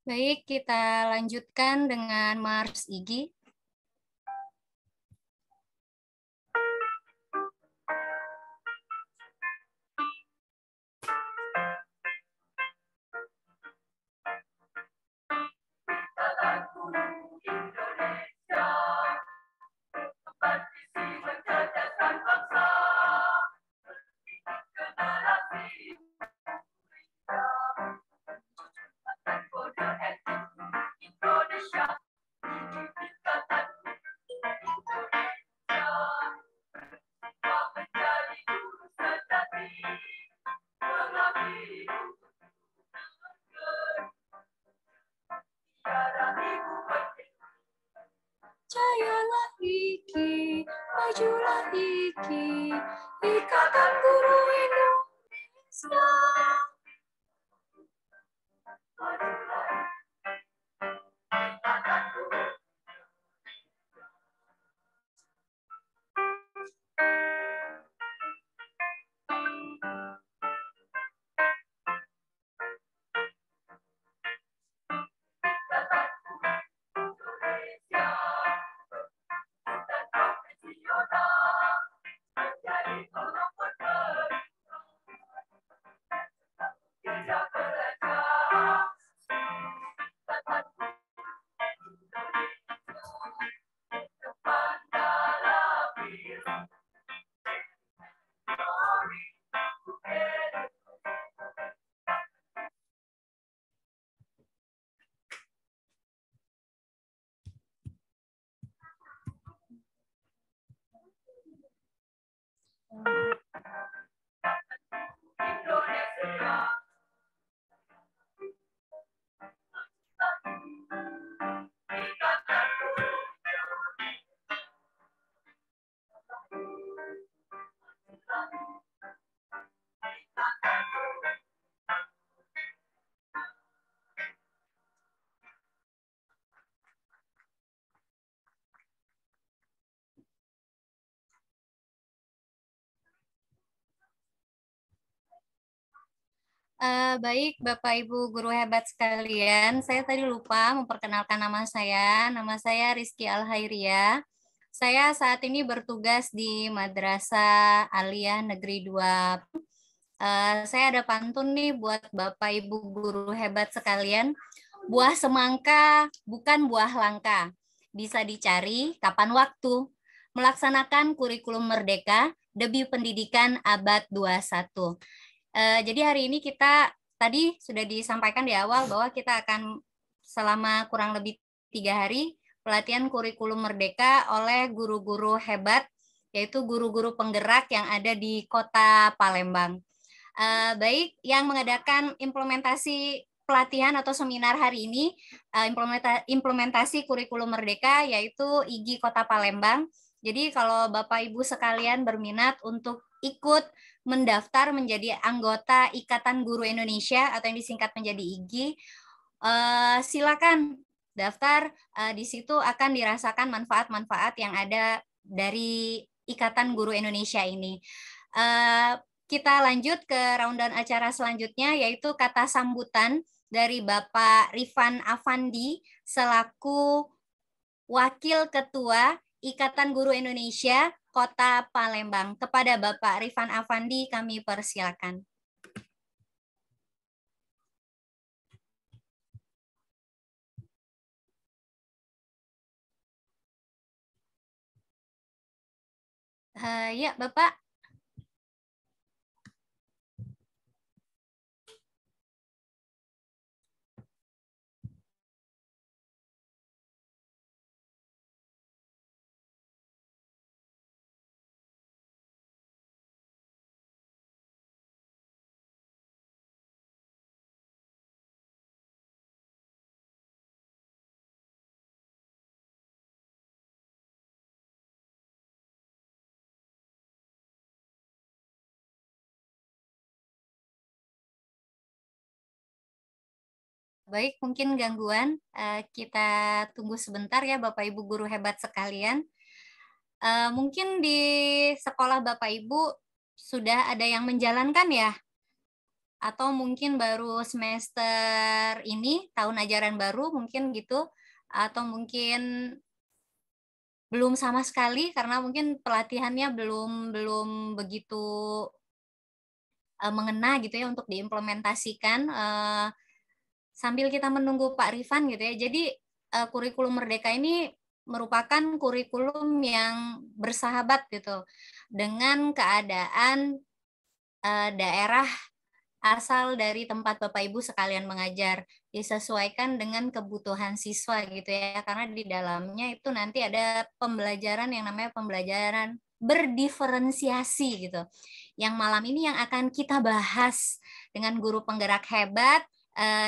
Baik, kita lanjutkan dengan Mars Igi. Jayalah Iki, majulah Iki, Ikatan Guru Indonesia. Baik, Bapak Ibu guru hebat sekalian, saya tadi lupa memperkenalkan nama saya. Nama saya Rizky Alhairia. Saya saat ini bertugas di Madrasah Aliyah Negeri 2. Saya ada pantun nih buat Bapak Ibu guru hebat sekalian. Buah semangka bukan buah langka. Bisa dicari kapan waktu. Melaksanakan kurikulum merdeka, demi pendidikan abad 21. Jadi hari ini kita tadi sudah disampaikan di awal bahwa kita akan selama kurang lebih 3 hari pelatihan kurikulum merdeka oleh guru-guru hebat, yaitu guru-guru penggerak yang ada di Kota Palembang. Baik, yang mengadakan implementasi pelatihan atau seminar hari ini, implementasi kurikulum merdeka, yaitu IGI Kota Palembang. Jadi kalau Bapak Ibu sekalian berminat untuk ikut mendaftar menjadi anggota Ikatan Guru Indonesia atau yang disingkat menjadi IGI, silakan daftar. Di situ akan dirasakan manfaat-manfaat yang ada dari Ikatan Guru Indonesia ini. Kita lanjut ke rundown acara selanjutnya, yaitu kata sambutan dari Bapak Rifan Afandi selaku Wakil Ketua Ikatan Guru Indonesia Kota Palembang. Kepada Bapak Rifan Afandi kami persilakan. Ya, Bapak. Baik, mungkin gangguan. Kita tunggu sebentar ya Bapak Ibu guru hebat sekalian. Mungkin di sekolah Bapak Ibu sudah ada yang menjalankan ya atau mungkin baru semester ini, tahun ajaran baru mungkin gitu, atau mungkin belum sama sekali karena mungkin pelatihannya belum belum begitu mengena gitu ya untuk diimplementasikan, sambil kita menunggu Pak Rifan gitu ya. Jadi, kurikulum Merdeka ini merupakan kurikulum yang bersahabat gitu dengan keadaan, daerah asal dari tempat Bapak Ibu sekalian mengajar, disesuaikan dengan kebutuhan siswa gitu ya, karena di dalamnya itu nanti ada pembelajaran yang namanya pembelajaran berdiferensiasi gitu. Yang malam ini yang akan kita bahas dengan guru penggerak hebat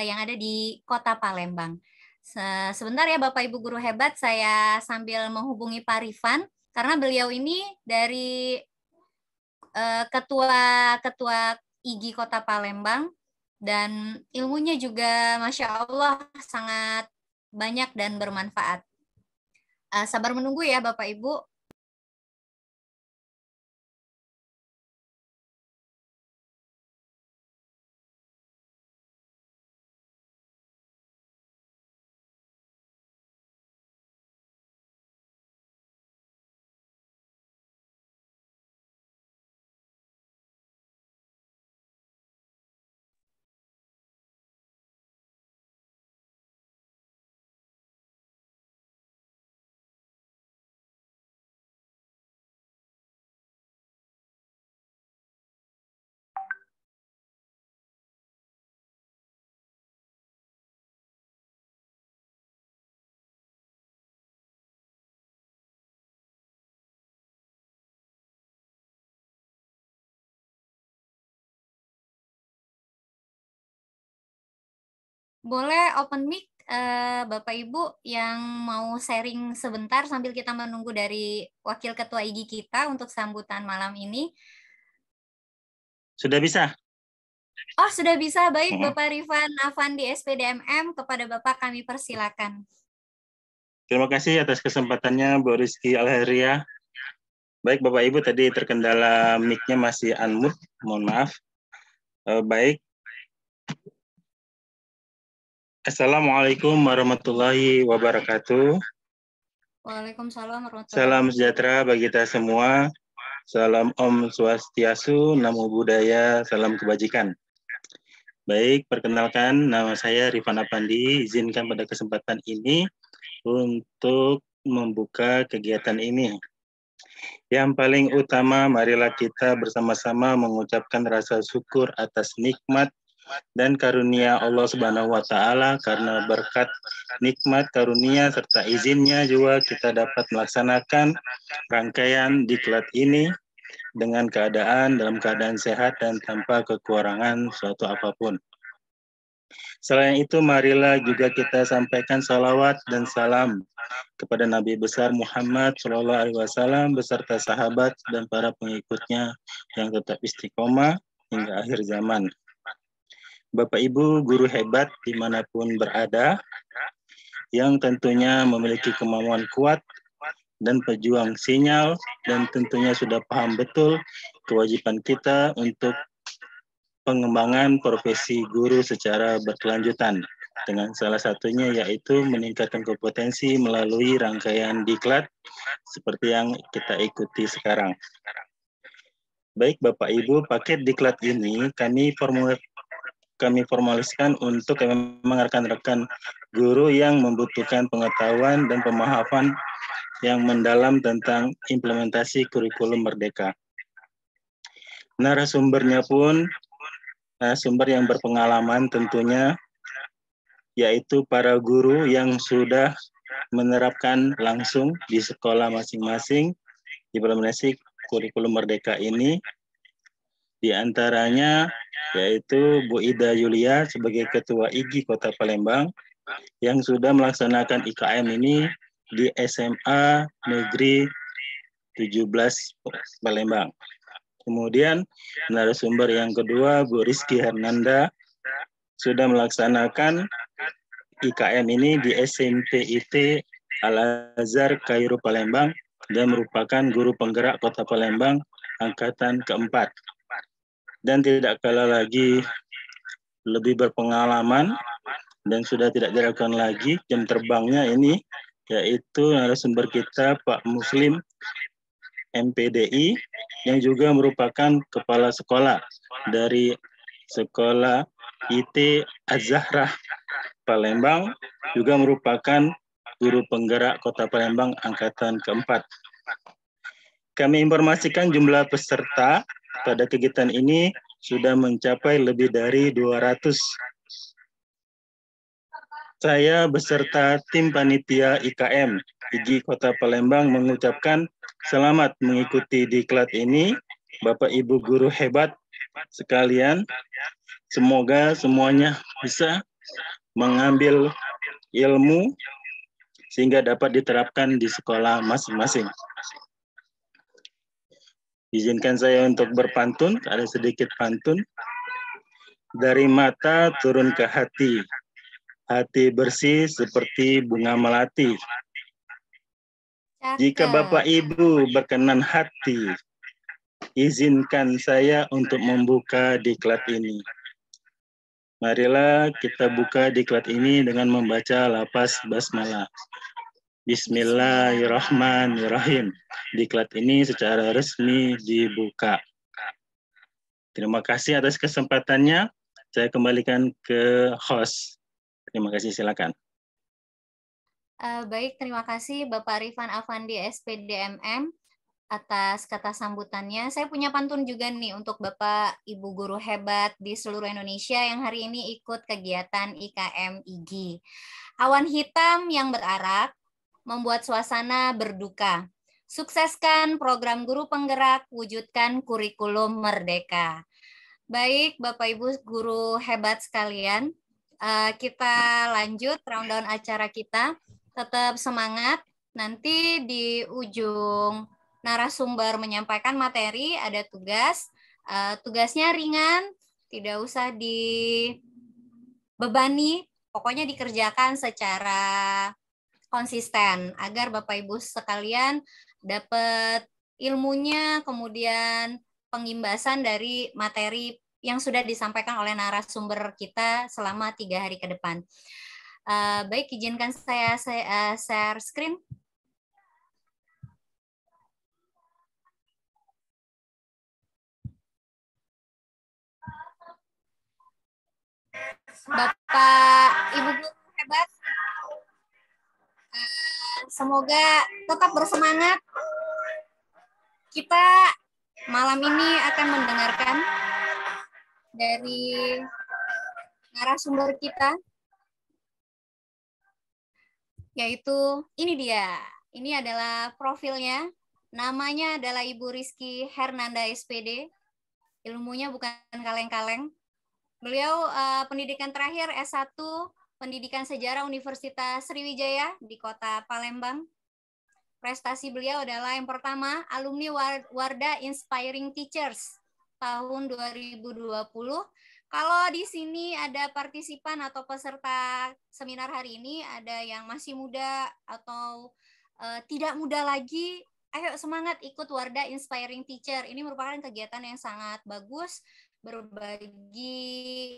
yang ada di Kota Palembang. Sebentar ya Bapak Ibu guru hebat, saya sambil menghubungi Pak Rifan karena beliau ini dari ketua ketua IGI Kota Palembang dan ilmunya juga Masya Allah sangat banyak dan bermanfaat. Sabar menunggu ya Bapak Ibu. Boleh open mic Bapak Ibu yang mau sharing sebentar sambil kita menunggu dari Wakil Ketua IGI kita untuk sambutan malam ini. Sudah bisa? Oh, sudah bisa. Baik, Bapak Rifan Afandi SPDMM, kepada Bapak kami persilakan. Terima kasih atas kesempatannya Bu Rizky Alheria. Baik Bapak Ibu, tadi terkendala mic-nya masih unmute, mohon maaf. Baik. Assalamualaikum warahmatullahi wabarakatuh. Waalaikumsalam warahmatullahi Salam wabarakatuh. sejahtera bagi kita semua. Salam Om Swastiastu, Namo Buddhaya, salam kebajikan. Baik, perkenalkan nama saya Rifan Afandi. Izinkan pada kesempatan ini untuk membuka kegiatan ini. Yang paling utama, marilah kita bersama-sama mengucapkan rasa syukur atas nikmat dan karunia Allah Subhanahu wa taala, karena berkat nikmat karunia serta izinnya juga kita dapat melaksanakan rangkaian diklat ini dalam keadaan sehat dan tanpa kekurangan suatu apapun. Selain itu, marilah juga kita sampaikan salawat dan salam kepada Nabi besar Muhammad SAW beserta sahabat dan para pengikutnya yang tetap istiqomah hingga akhir zaman. Bapak Ibu guru hebat dimanapun berada, yang tentunya memiliki kemampuan kuat dan pejuang sinyal, dan tentunya sudah paham betul kewajiban kita untuk pengembangan profesi guru secara berkelanjutan, dengan salah satunya yaitu meningkatkan kompetensi melalui rangkaian diklat seperti yang kita ikuti sekarang. Baik Bapak Ibu, paket diklat ini kami formaliskan untuk memang rekan-rekan guru yang membutuhkan pengetahuan dan pemahaman yang mendalam tentang implementasi kurikulum Merdeka. Narasumbernya pun sumber yang berpengalaman tentunya, yaitu para guru yang sudah menerapkan langsung di sekolah masing-masing implementasi kurikulum Merdeka ini. Di antaranya yaitu Bu Ida Yulia sebagai Ketua IGI Kota Palembang yang sudah melaksanakan IKM ini di SMA Negeri 17 Palembang. Kemudian narasumber yang kedua, Bu Rizky Hernanda, sudah melaksanakan IKM ini di SMP IT Al-Azhar Kairo Palembang dan merupakan guru penggerak Kota Palembang angkatan keempat. Dan tidak kalah lagi lebih berpengalaman dan sudah tidak diragukan lagi jam terbangnya ini, yaitu narasumber kita Pak Muslim MPDI yang juga merupakan kepala sekolah dari Sekolah IT Az-Zahrah Palembang, juga merupakan guru penggerak Kota Palembang angkatan keempat. Kami informasikan jumlah peserta pada kegiatan ini sudah mencapai lebih dari 200. Saya beserta tim panitia IKM IGI Kota Palembang mengucapkan selamat mengikuti diklat ini, Bapak Ibu guru hebat sekalian. Semoga semuanya bisa mengambil ilmu sehingga dapat diterapkan di sekolah masing-masing. Izinkan saya untuk berpantun, ada sedikit pantun. Dari mata turun ke hati, hati bersih seperti bunga melati. Jika Bapak Ibu berkenan hati, izinkan saya untuk membuka diklat ini. Marilah kita buka diklat ini dengan membaca lafaz basmalah. Bismillahirrahmanirrahim. Diklat ini secara resmi dibuka. Terima kasih atas kesempatannya. Saya kembalikan ke host. Terima kasih, silakan. Baik, terima kasih Bapak Rifan Afandi SPDMM atas kata sambutannya. Saya punya pantun juga nih untuk Bapak Ibu guru hebat di seluruh Indonesia yang hari ini ikut kegiatan IKM IGI. Awan hitam yang berarak membuat suasana berduka. Sukseskan program guru penggerak, wujudkan kurikulum merdeka. Baik, Bapak Ibu guru hebat sekalian, kita lanjut rundown acara kita. Tetap semangat. Nanti di ujung narasumber menyampaikan materi, ada tugas. Tugasnya ringan, tidak usah dibebani, pokoknya dikerjakan secara konsisten agar Bapak Ibu sekalian dapat ilmunya, kemudian pengimbasan dari materi yang sudah disampaikan oleh narasumber kita selama 3 hari ke depan. Baik, izinkan saya share screen. Bapak, Ibu guru hebat, semoga tetap bersemangat. Kita malam ini akan mendengarkan dari narasumber kita, yaitu ini dia. Ini adalah profilnya. Namanya adalah Ibu Rizky Hernanda SPD. Ilmunya bukan kaleng-kaleng. Beliau pendidikan terakhir S1 Pendidikan Sejarah Universitas Sriwijaya di Kota Palembang. Prestasi beliau adalah yang pertama, alumni Wardah Inspiring Teachers tahun 2020. Kalau di sini ada partisipan atau peserta seminar hari ini, ada yang masih muda atau tidak muda lagi, ayo semangat ikut Wardah Inspiring Teacher. Ini merupakan kegiatan yang sangat bagus, berbagi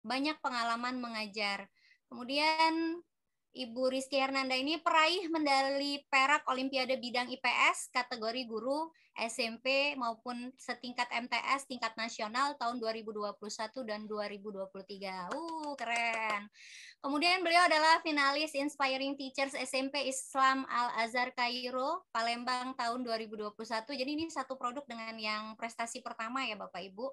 banyak pengalaman mengajar. Kemudian Ibu Rizky Hernanda ini peraih medali perak Olimpiade bidang IPS kategori guru SMP maupun setingkat MTS tingkat nasional tahun 2021 dan 2023. Keren. Kemudian beliau adalah finalis Inspiring Teachers SMP Islam Al-Azhar Kairo Palembang tahun 2021. Jadi ini satu produk dengan yang prestasi pertama ya Bapak Ibu.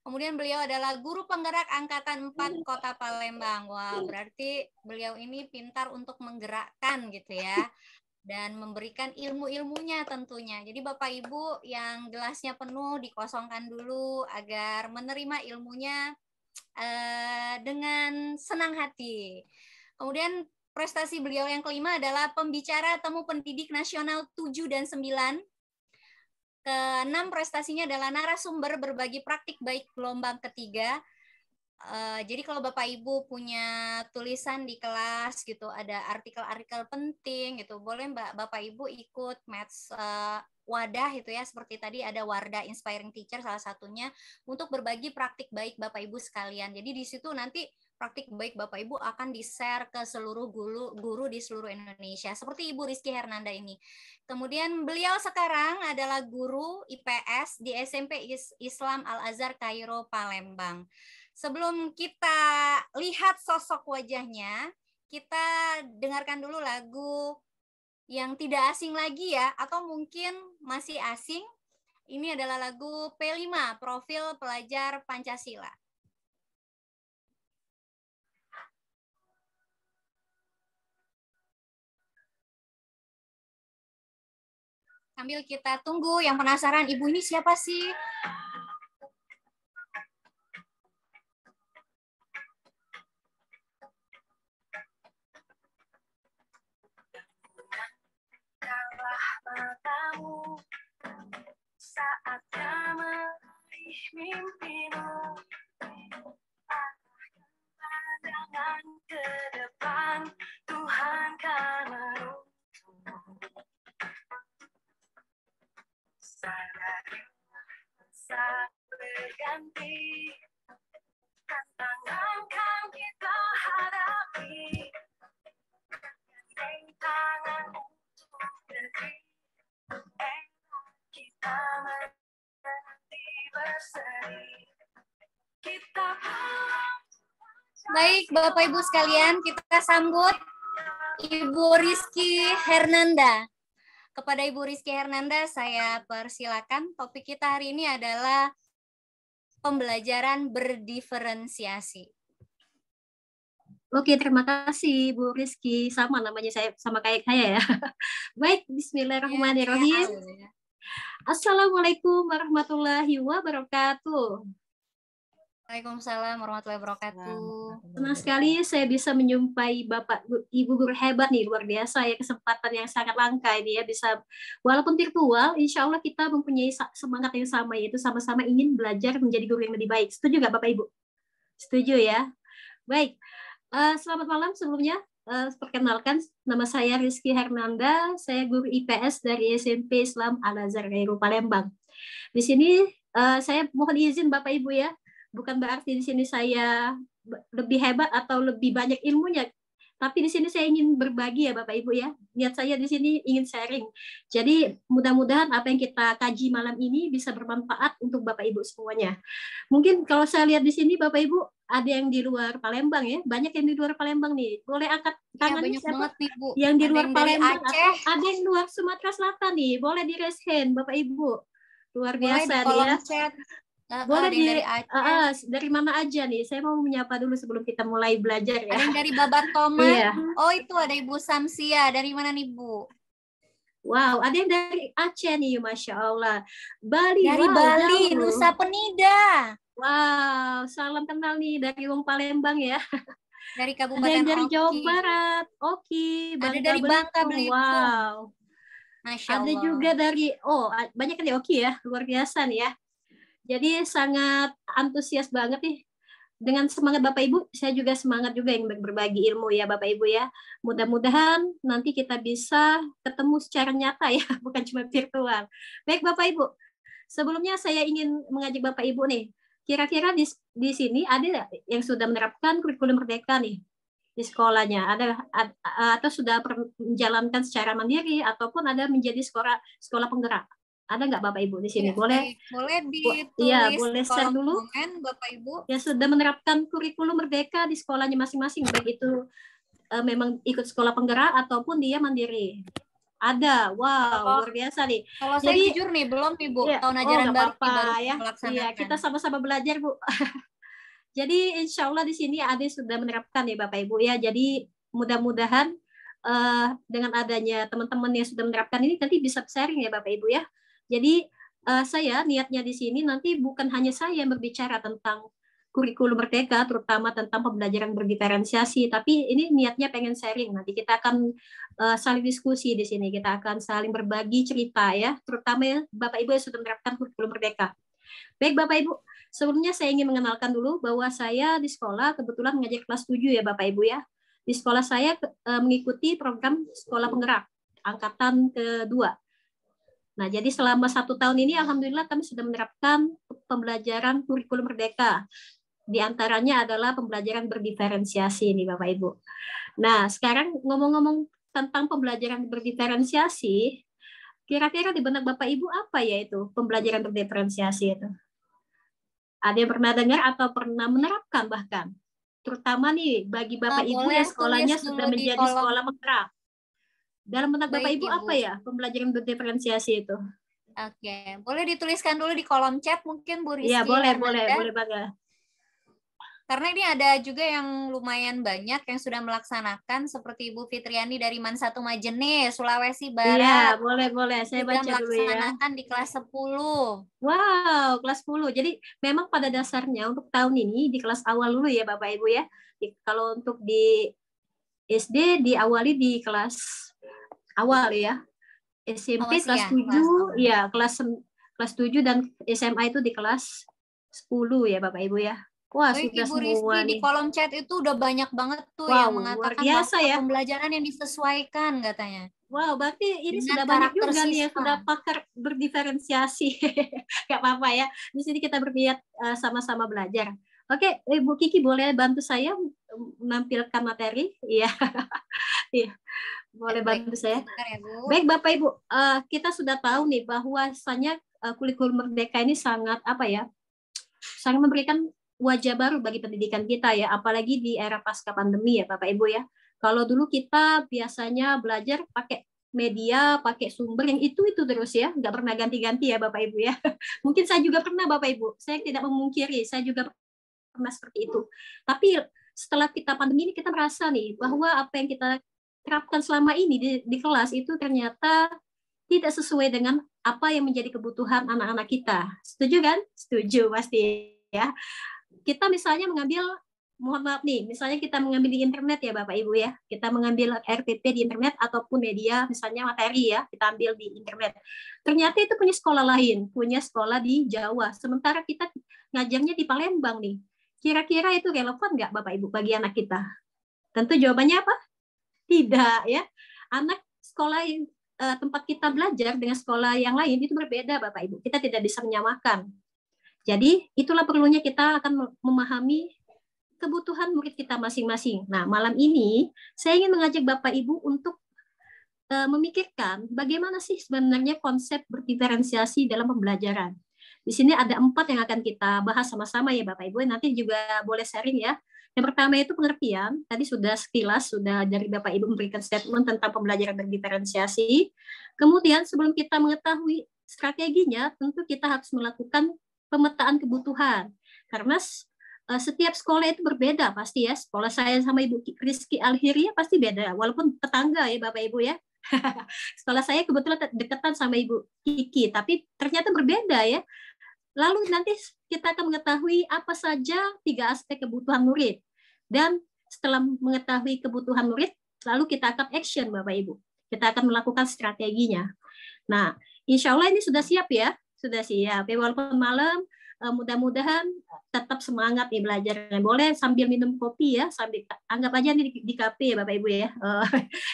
Kemudian beliau adalah guru penggerak angkatan 4 Kota Palembang. Wah, berarti beliau ini pintar untuk menggerakkan gitu ya. Dan memberikan ilmu-ilmunya tentunya. Jadi Bapak Ibu yang gelasnya penuh dikosongkan dulu agar menerima ilmunya dengan senang hati. Kemudian prestasi beliau yang kelima adalah pembicara temu pendidik nasional 7 dan 9. Keenam prestasinya adalah narasumber berbagi praktik baik gelombang ketiga. Jadi kalau Bapak Ibu punya tulisan di kelas gitu, ada artikel-artikel penting gitu, boleh Bapak Ibu ikut match wadah itu ya, seperti tadi ada Wardah Inspiring Teacher salah satunya, untuk berbagi praktik baik Bapak Ibu sekalian. Jadi di situ nanti praktik baik Bapak Ibu akan di-share ke seluruh guru di seluruh Indonesia, seperti Ibu Rizky Hernanda ini. Kemudian beliau sekarang adalah guru IPS di SMP Islam Al-Azhar Kairo Palembang. Sebelum kita lihat sosok wajahnya, kita dengarkan dulu lagu yang tidak asing lagi ya, atau mungkin masih asing. Ini adalah lagu P5, Profil Pelajar Pancasila. Sambil kita tunggu, yang penasaran, ibu ini siapa sih? Matamu saatnya meraih mimpimu, arahkan pandangan ke depan, Tuhan kan menuntunmu. Sadari masa berganti, tantangan kan kita hadapi, gandeng tangan untuk negeri. Kita menanti berseri. Kita Baik, Bapak Ibu sekalian, kita sambut Ibu Rizky Hernanda. Kepada Ibu Rizky Hernanda, saya persilakan. Topik kita hari ini adalah pembelajaran berdiferensiasi. Oke, terima kasih Bu Rizky. Sama namanya saya, sama kayak saya ya. Baik, bismillahirrahmanirrahim. Assalamualaikum warahmatullahi wabarakatuh. Waalaikumsalam warahmatullahi wabarakatuh. Senang sekali saya bisa menjumpai Bapak Ibu guru hebat nih, luar biasa ya, kesempatan yang sangat langka ini ya, bisa walaupun virtual, insya Allah kita mempunyai semangat yang sama, yaitu sama-sama ingin belajar menjadi guru yang lebih baik. Setuju nggak Bapak Ibu? Setuju ya? Baik, selamat malam sebelumnya. Perkenalkan, nama saya Rizky Hernanda, saya guru IPS dari SMP Islam Al-Azhar Kairo Palembang. Di sini saya mohon izin Bapak Ibu ya, bukan berarti di sini saya lebih hebat atau lebih banyak ilmunya, tapi di sini saya ingin berbagi ya Bapak Ibu ya. Niat saya di sini ingin sharing. Jadi mudah-mudahan apa yang kita kaji malam ini bisa bermanfaat untuk Bapak Ibu semuanya. Mungkin kalau saya lihat di sini Bapak Ibu ada yang di luar Palembang ya, banyak yang di luar Palembang nih. Boleh angkat tangan banyak siapa? banget nih Bu. Yang di luar yang Palembang dari Aceh. atau ada yang luar Sumatera Selatan nih. Boleh di raise hand Bapak Ibu. Luar biasa nih ya. Chat. Boleh dari Aceh. Dari mana aja nih? Saya mau menyapa dulu sebelum kita mulai belajar ya. Ada yang dari Babatoman. Iya. Oh itu ada Ibu Samsia. Dari mana nih Bu? Wow, ada yang dari Aceh nih, Masya Allah. Bali. Dari Bali, jauh. Nusa Penida. Wow, salam kenal nih dari Wong Palembang ya. Dari Kabupaten ada yang dari Oki. Jawa Barat, Oki. Ada dari Bangka Belitung. Wow. Masya ada Allah. juga dari, banyak yang di Oki ya, luar biasa nih ya. Jadi sangat antusias banget nih. Dengan semangat Bapak Ibu, saya juga semangat juga yang berbagi ilmu ya Bapak Ibu ya. Mudah-mudahan nanti kita bisa ketemu secara nyata ya, bukan cuma virtual. Baik Bapak Ibu, sebelumnya saya ingin mengajak Bapak Ibu nih, kira-kira di sini ada yang sudah menerapkan kurikulum merdeka nih di sekolahnya, atau sudah menjalankan secara mandiri ataupun ada menjadi sekolah penggerak. Ada nggak Bapak Ibu di sini? Ya, boleh ditulis. Iya, boleh share dulu. Komen, Bapak Ibu. Ya sudah menerapkan kurikulum merdeka di sekolahnya masing-masing, baik itu memang ikut sekolah penggerak ataupun dia mandiri. Ada, wow, luar biasa nih. Kalau saya jujur nih, belum nih Bu, tahun ajaran baru baru ya. Iya, kita sama-sama belajar Bu. Jadi insya Allah di sini ada sudah menerapkan ya Bapak Ibu ya. Jadi mudah-mudahan dengan adanya teman-teman yang sudah menerapkan ini nanti bisa sharing ya Bapak Ibu ya. Jadi saya niatnya di sini nanti bukan hanya saya yang berbicara tentang kurikulum merdeka, terutama tentang pembelajaran berdiferensiasi, tapi ini niatnya pengen sharing. Nanti kita akan saling diskusi di sini, kita akan saling berbagi cerita ya, terutama ya Bapak Ibu yang sudah menerapkan kurikulum merdeka. Baik Bapak Ibu, sebelumnya saya ingin mengenalkan dulu bahwa saya di sekolah kebetulan mengajar kelas 7 ya Bapak Ibu ya. Di sekolah saya mengikuti program sekolah penggerak angkatan kedua. Nah, jadi selama 1 tahun ini, alhamdulillah kami sudah menerapkan pembelajaran kurikulum merdeka. Di antaranya adalah pembelajaran berdiferensiasi nih Bapak Ibu. Nah, sekarang ngomong-ngomong tentang pembelajaran berdiferensiasi, kira-kira di benak Bapak Ibu apa ya itu pembelajaran berdiferensiasi itu? Ada yang pernah dengar atau pernah menerapkan bahkan? Terutama nih bagi Bapak Ibu Boleh yang sekolahnya tulis sudah dulu di menjadi kolom. sekolah penggerak. Dalam benak Bapak Baik, Ibu apa Ibu. ya pembelajaran berdiferensiasi itu? Oke, boleh dituliskan dulu di kolom chat mungkin Bu Iya, Rizky boleh Hernanda. Baga. Karena ini ada juga yang lumayan banyak yang sudah melaksanakan seperti Ibu Fitriani dari Mansatu Majene, Sulawesi Iya, Barat. boleh. Saya Sudah baca dulu ya. melaksanakan di kelas 10. Wow, kelas 10. Jadi memang pada dasarnya untuk tahun ini di kelas awal dulu ya Bapak Ibu ya. Kalau untuk di SD diawali di kelas awal ya. SMP Awas kelas ya, 7, kelas awal. ya kelas 7 dan SMA itu di kelas 10 ya Bapak Ibu ya. Wah, Baik sudah Ibu semua Rizky, di nih. kolom chat itu udah banyak banget tuh Wow, yang luar mengatakan biasa bahwa ya. pembelajaran yang disesuaikan katanya. Wow, berarti ini Dengan sudah banyak karakter juga nih yang siswa. sudah pakar berdiferensiasi. Gak apa-apa ya. Di sini kita berniat sama-sama belajar. Oke, Ibu Kiki boleh bantu saya menampilkan materi? Iya. Iya. Boleh Baik, bantu saya? sebentar ya Bu. Baik Bapak Ibu, kita sudah tahu nih bahwasanya kurikulum merdeka ini sangat sangat memberikan wajah baru bagi pendidikan kita ya, apalagi di era pasca pandemi ya Bapak Ibu ya. Kalau dulu kita biasanya belajar pakai media, pakai sumber yang itu terus ya, nggak pernah ganti-ganti ya Bapak Ibu ya. Mungkin saya juga pernah Bapak Ibu, saya tidak memungkiri, saya juga pernah seperti itu. Tapi setelah kita pandemi ini kita merasa nih bahwa apa yang kita terapkan selama ini di kelas itu ternyata tidak sesuai dengan apa yang menjadi kebutuhan anak-anak kita. Setuju kan? Setuju pasti ya. Kita misalnya mengambil, mohon maaf nih, misalnya kita mengambil di internet ya Bapak Ibu ya, kita mengambil RPP di internet ataupun media, misalnya materi ya, kita ambil di internet. Ternyata itu punya sekolah lain, punya sekolah di Jawa, sementara kita ngajarnya di Palembang nih. Kira-kira itu relevan nggak Bapak Ibu bagi anak kita? Tentu jawabannya apa? Tidak ya. Anak sekolah tempat kita belajar dengan sekolah yang lain itu berbeda Bapak Ibu. Kita tidak bisa menyamakan. Jadi itulah perlunya kita akan memahami kebutuhan murid kita masing-masing. Nah, malam ini saya ingin mengajak Bapak Ibu untuk memikirkan bagaimana sih sebenarnya konsep berdiferensiasi dalam pembelajaran. Di sini ada 4 yang akan kita bahas sama-sama ya Bapak Ibu. Nanti juga boleh sharing ya. Yang pertama itu pengertian. Tadi sudah sekilas, sudah dari Bapak Ibu memberikan statement tentang pembelajaran berdiferensiasi. Kemudian sebelum kita mengetahui strateginya, tentu kita harus melakukan pemetaan kebutuhan. Karena setiap sekolah itu berbeda pasti ya. Sekolah saya sama Ibu Rizky Alhiria pasti beda. Walaupun tetangga ya Bapak Ibu ya. Sekolah saya kebetulan dekatan sama Ibu Kiki, tapi ternyata berbeda ya. Lalu nanti kita akan mengetahui apa saja 3 aspek kebutuhan murid. Dan setelah mengetahui kebutuhan murid, lalu kita akan action Bapak Ibu. Kita akan melakukan strateginya. Nah, insya Allah ini sudah siap ya. Sudah siap. Ya, walaupun malam, mudah-mudahan tetap semangat nih belajarnya. Boleh sambil minum kopi ya, sambil anggap aja nih di kafe ya Bapak Ibu ya.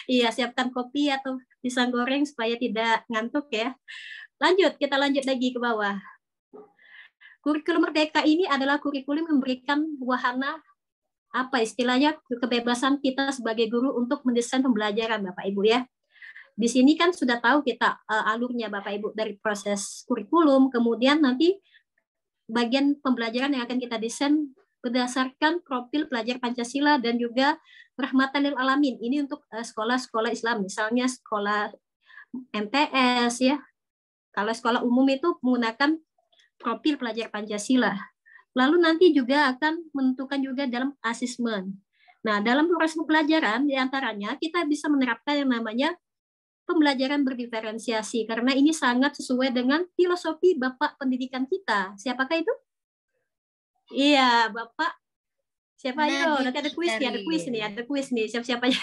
Iya, siapkan kopi atau pisang goreng supaya tidak ngantuk ya. Kita lanjut lagi ke bawah. Kurikulum Merdeka ini adalah kurikulum yang memberikan wahana istilahnya kebebasan kita sebagai guru untuk mendesain pembelajaran Bapak Ibu ya. Di sini kan sudah tahu kita alurnya Bapak Ibu dari proses kurikulum, kemudian nanti bagian pembelajaran yang akan kita desain berdasarkan profil pelajar Pancasila dan juga rahmatan lil alamin. Ini untuk sekolah-sekolah Islam, misalnya sekolah MTS ya. Kalau sekolah umum itu menggunakan profil pelajar Pancasila. Lalu nanti juga akan menentukan juga dalam asesmen. Nah, dalam proses pembelajaran diantaranya kita bisa menerapkan yang namanya pembelajaran berdiferensiasi karena ini sangat sesuai dengan filosofi Bapak pendidikan kita. Siapakah itu? Iya, Bapak. Siapa ayo? Nanti ada kuis nih, siapa-siapa aja.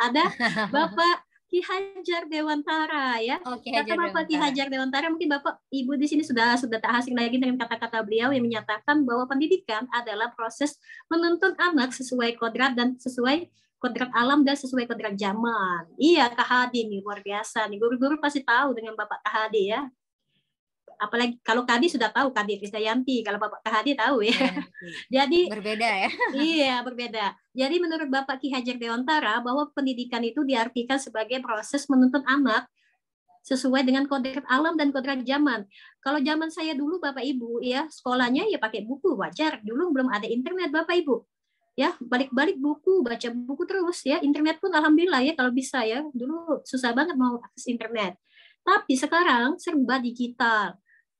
Ada Bapak Ki Hajar Dewantara ya. Kata Bapak Ki Hajar Dewantara, mungkin Bapak Ibu di sini sudah tak asing lagi dengan kata-kata beliau yang menyatakan bahwa pendidikan adalah proses menuntun anak sesuai kodrat dan sesuai kodrat alam dan sesuai kodrat zaman. Iya, Kak Hadi nih luar biasa nih. Guru-guru pasti tahu dengan Bapak Kak Hadi ya. Apalagi kalau Kadi sudah tahu, Kadi Krisdayanti, kalau Bapak Kak Hadi tahu ya. Jadi berbeda ya. iya, berbeda. Jadi menurut Bapak Ki Hajar Dewantara bahwa pendidikan itu diartikan sebagai proses menuntun anak sesuai dengan kodrat alam dan kodrat zaman. Kalau zaman saya dulu Bapak Ibu ya, sekolahnya ya pakai buku, wajar. Dulu belum ada internet Bapak Ibu. Ya, balik-balik buku, baca buku terus ya. Internet pun alhamdulillah ya kalau bisa ya. Dulu susah banget mau akses internet. Tapi sekarang serba digital.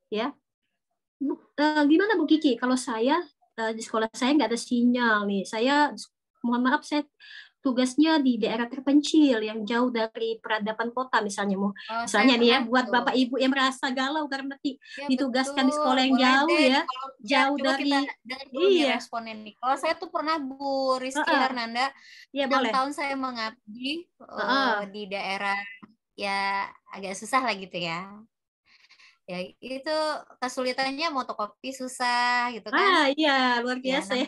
Ya, gimana Bu Kiki? Kalau saya di sekolah saya nggak ada sinyal nih. Saya mohon maaf, saya tugasnya di daerah terpencil yang jauh dari peradaban kota misalnya. Misalnya nih ya, buat Bapak Ibu yang merasa galau karena ditugaskan di sekolah yang jauh ya, jauh dari iya responen nih. Kalau saya tuh pernah Bu Rizky Hernanda, 6 tahun saya mengabdi di daerah ya agak susah lah gitu ya. Ya itu kesulitannya fotokopi susah gitu kan. Iya, luar biasa ya.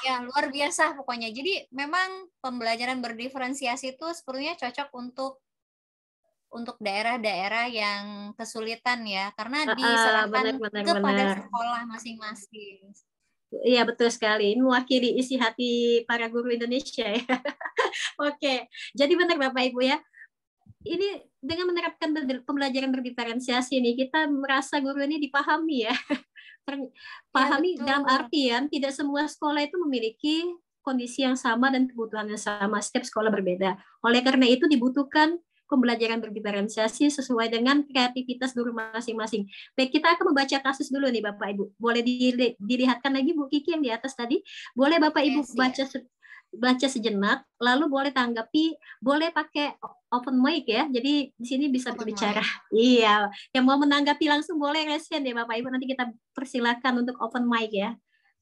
Ya, luar biasa pokoknya. Jadi memang pembelajaran berdiferensiasi itu sepertinya cocok untuk daerah-daerah yang kesulitan ya, karena diserahkan kepada sekolah masing-masing. Iya, betul sekali. Ini mewakili isi hati para guru Indonesia ya. Oke, jadi benar Bapak Ibu ya. Ini dengan menerapkan pembelajaran berdiferensiasi ini kita merasa guru ini dipahami ya. Pahami ya, dalam artian tidak semua sekolah itu memiliki kondisi yang sama dan kebutuhan yang sama. Setiap sekolah berbeda. Oleh karena itu dibutuhkan pembelajaran berdiferensiasi sesuai dengan kreativitas guru masing-masing. Baik, kita akan membaca kasus dulu nih Bapak Ibu. Boleh dilihatkan lagi Bu Kiki yang di atas tadi. Boleh Bapak Ibu baca sejenak, lalu boleh tanggapi, boleh pakai open mic ya, jadi di sini bisa berbicara. Iya, yang mau menanggapi langsung boleh resen ya Bapak Ibu, nanti kita persilakan untuk open mic ya.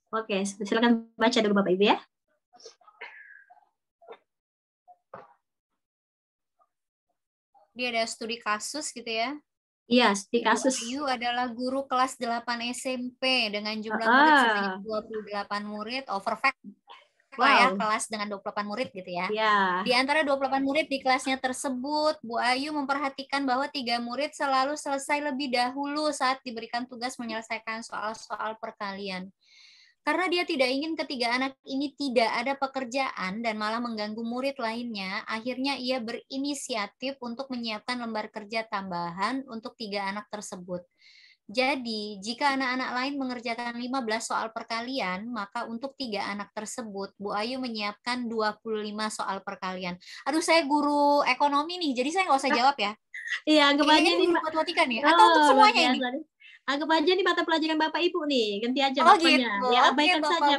Oke, silakan baca dulu Bapak Ibu ya. Dia ada studi kasus gitu ya. Iya, studi kasus. Ibu Ayu adalah guru kelas 8 SMP dengan jumlah murid sebanyak 28 murid, overfact lah ya, kelas dengan 28 murid gitu ya. Di antara 28 murid di kelasnya tersebut, Bu Ayu memperhatikan bahwa 3 murid selalu selesai lebih dahulu saat diberikan tugas menyelesaikan soal-soal perkalian. Karena dia tidak ingin ketiga anak ini tidak ada pekerjaan dan malah mengganggu murid lainnya, akhirnya ia berinisiatif untuk menyiapkan lembar kerja tambahan untuk 3 anak tersebut. Jadi, jika anak-anak lain mengerjakan 15 soal perkalian, maka untuk 3 anak tersebut, Bu Ayu menyiapkan 25 soal perkalian. Aduh, saya guru ekonomi nih, jadi saya nggak usah jawab ya. Iya, anggap aja nih matematika nih. Atau untuk semuanya ini? Anggap aja nih mata pelajaran Bapak Ibu nih, ganti aja mapanya. Gitu. Ya, abaikan saja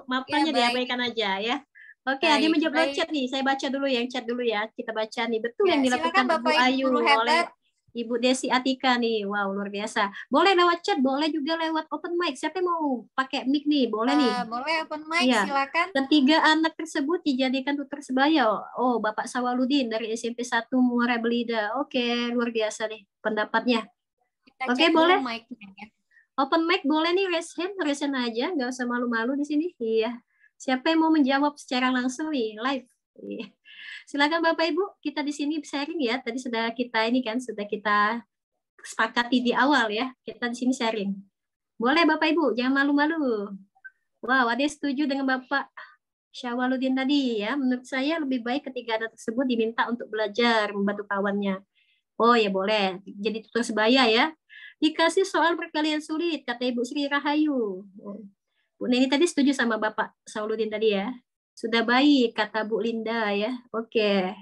mapanya, diabaikan aja ya. Oke, ada yang menjawab chat nih. Saya baca dulu yang chat dulu ya. Kita baca nih. Betul yang dilakukan Bu Ayu oleh Ibu Desi Atika nih. Wow, luar biasa. Boleh lewat chat, boleh juga lewat open mic. Siapa yang mau pakai mic nih? Boleh nih. Boleh open mic, silakan. Ketiga anak tersebut dijadikan tutor sebaya. Oh, Bapak Sawaludin dari SMP 1 Muara Belida. Oke, luar biasa nih pendapatnya. Oke, boleh. Open mic boleh nih, raise hand aja, nggak usah malu-malu di sini. Iya. Siapa yang mau menjawab secara langsung nih, live? Iya. Silakan Bapak Ibu, kita di sini sharing ya. Tadi sudah kita kita sepakati di awal ya. Kita di sini sharing. Boleh Bapak Ibu, jangan malu-malu. Wow, ada yang setuju dengan Bapak Syawaludin tadi ya. Menurut saya lebih baik ketiga anak tersebut diminta untuk belajar membantu kawannya. Oh ya boleh, jadi tutor sebaya ya. Dikasih soal perkalian sulit, kata Ibu Sri Rahayu. Bu Neni tadi setuju sama Bapak Syawaludin tadi ya. Sudah baik, kata Bu Linda ya. Oke.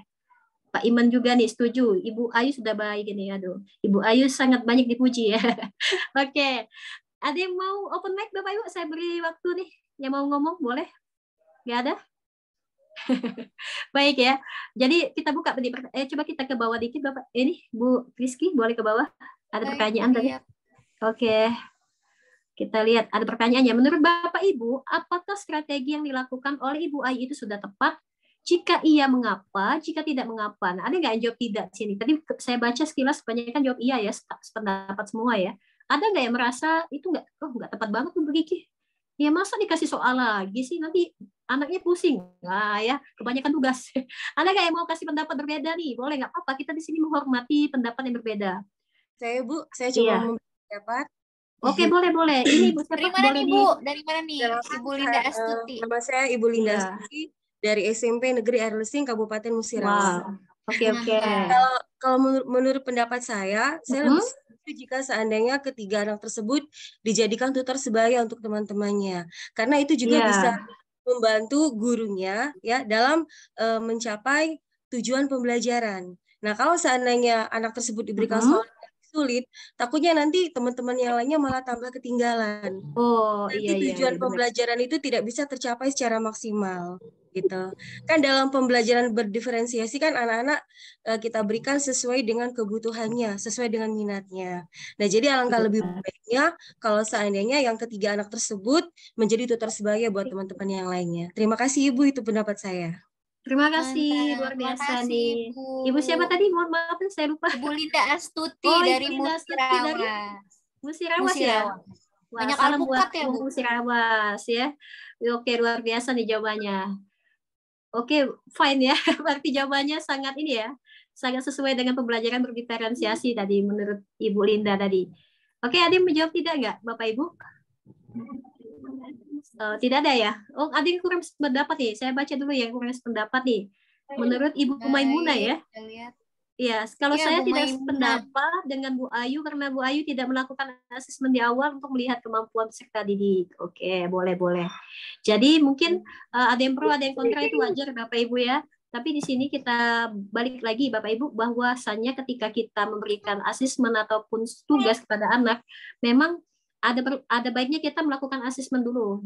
Pak Iman juga nih setuju. Ibu Ayu sudah baik ini. Aduh, Ibu Ayu sangat banyak dipuji ya. Oke. Ada yang mau open mic Bapak Ibu? Saya beri waktu nih. Yang mau ngomong boleh? Nggak ada? Baik ya. Jadi kita buka. Coba kita ke bawah dikit Bapak. Ini Bu Rizky boleh ke bawah? Ada pertanyaan tadi? Oke. Kita lihat ada pertanyaannya. Menurut Bapak Ibu, apakah strategi yang dilakukan oleh Ibu Ayu itu sudah tepat? Jika iya, mengapa? Jika tidak, mengapa? Nah, ada nggak yang jawab tidak sini? Tadi saya baca sekilas, kebanyakan jawab iya ya, sependapat semua ya. Ada nggak yang merasa itu nggak tepat banget tuh Kiki? Ya masa dikasih soal lagi sih? Nanti anaknya pusing. Nah, ya, kebanyakan tugas. Ada nggak yang mau kasih pendapat berbeda nih? Boleh, nggak apa-apa. Kita di sini menghormati pendapat yang berbeda. Saya coba Iya. memberi pendapat. Oke, boleh. Ini Bu Dari siapa? mana Boleh nih, di Bu? Dari mana nih? Kenalkan, Ibu Linda Astuti. nama saya Ibu Linda Iya. Astuti dari SMP Negeri Air Lesing Kabupaten Musirawas. Wow. Oke. Kalau menurut pendapat saya lebih setuju jika seandainya ketiga anak tersebut dijadikan tutor sebaya untuk teman-temannya, karena itu juga Iya. bisa membantu gurunya ya dalam mencapai tujuan pembelajaran. Nah, kalau seandainya anak tersebut diberikan soal yang sulit, takutnya nanti teman-teman yang lainnya malah tambah ketinggalan. Oh, Nanti iya, tujuan benar. pembelajaran itu tidak bisa tercapai secara maksimal gitu. Kan dalam pembelajaran berdiferensiasi kan anak-anak kita berikan sesuai dengan kebutuhannya, sesuai dengan minatnya. Nah, jadi alangkah lebih baiknya kalau seandainya yang ketiga anak tersebut menjadi tutor sebaya buat teman-teman yang lainnya. Terima kasih Ibu, itu pendapat saya. Terima kasih, Mantap. luar biasa Makasih, nih. Ibu. Ibu siapa tadi? Mohon maaf, saya lupa. Ibu Linda Astuti Oh, dari Ibu Linda Astuti dari Musirawas. Musirawas ya? Wah, Banyak salam alpukat buat ya, Bu? Musirawas ya. Oke, luar biasa nih jawabannya. Oke, fine ya. Berarti jawabannya sangat ini ya. Sangat sesuai dengan pembelajaran berdiferensiasi tadi menurut Ibu Linda tadi. Oke, ada yang menjawab tidak nggak, Bapak Ibu? Tidak ada ya? Oh, ada yang kurang pendapat nih. Saya baca dulu yang kurang pendapat nih. Menurut Ibu Maimunah ya. Ya, kalau saya Bu tidak Maimunah. sependapat dengan Bu Ayu karena Bu Ayu tidak melakukan asesmen di awal untuk melihat kemampuan peserta didik. Oke, boleh. Jadi mungkin ada yang pro, ada yang kontra, itu wajar Bapak Ibu ya. Tapi di sini kita balik lagi Bapak Ibu bahwasannya ketika kita memberikan asesmen ataupun tugas kepada anak, memang ada baiknya kita melakukan asesmen dulu,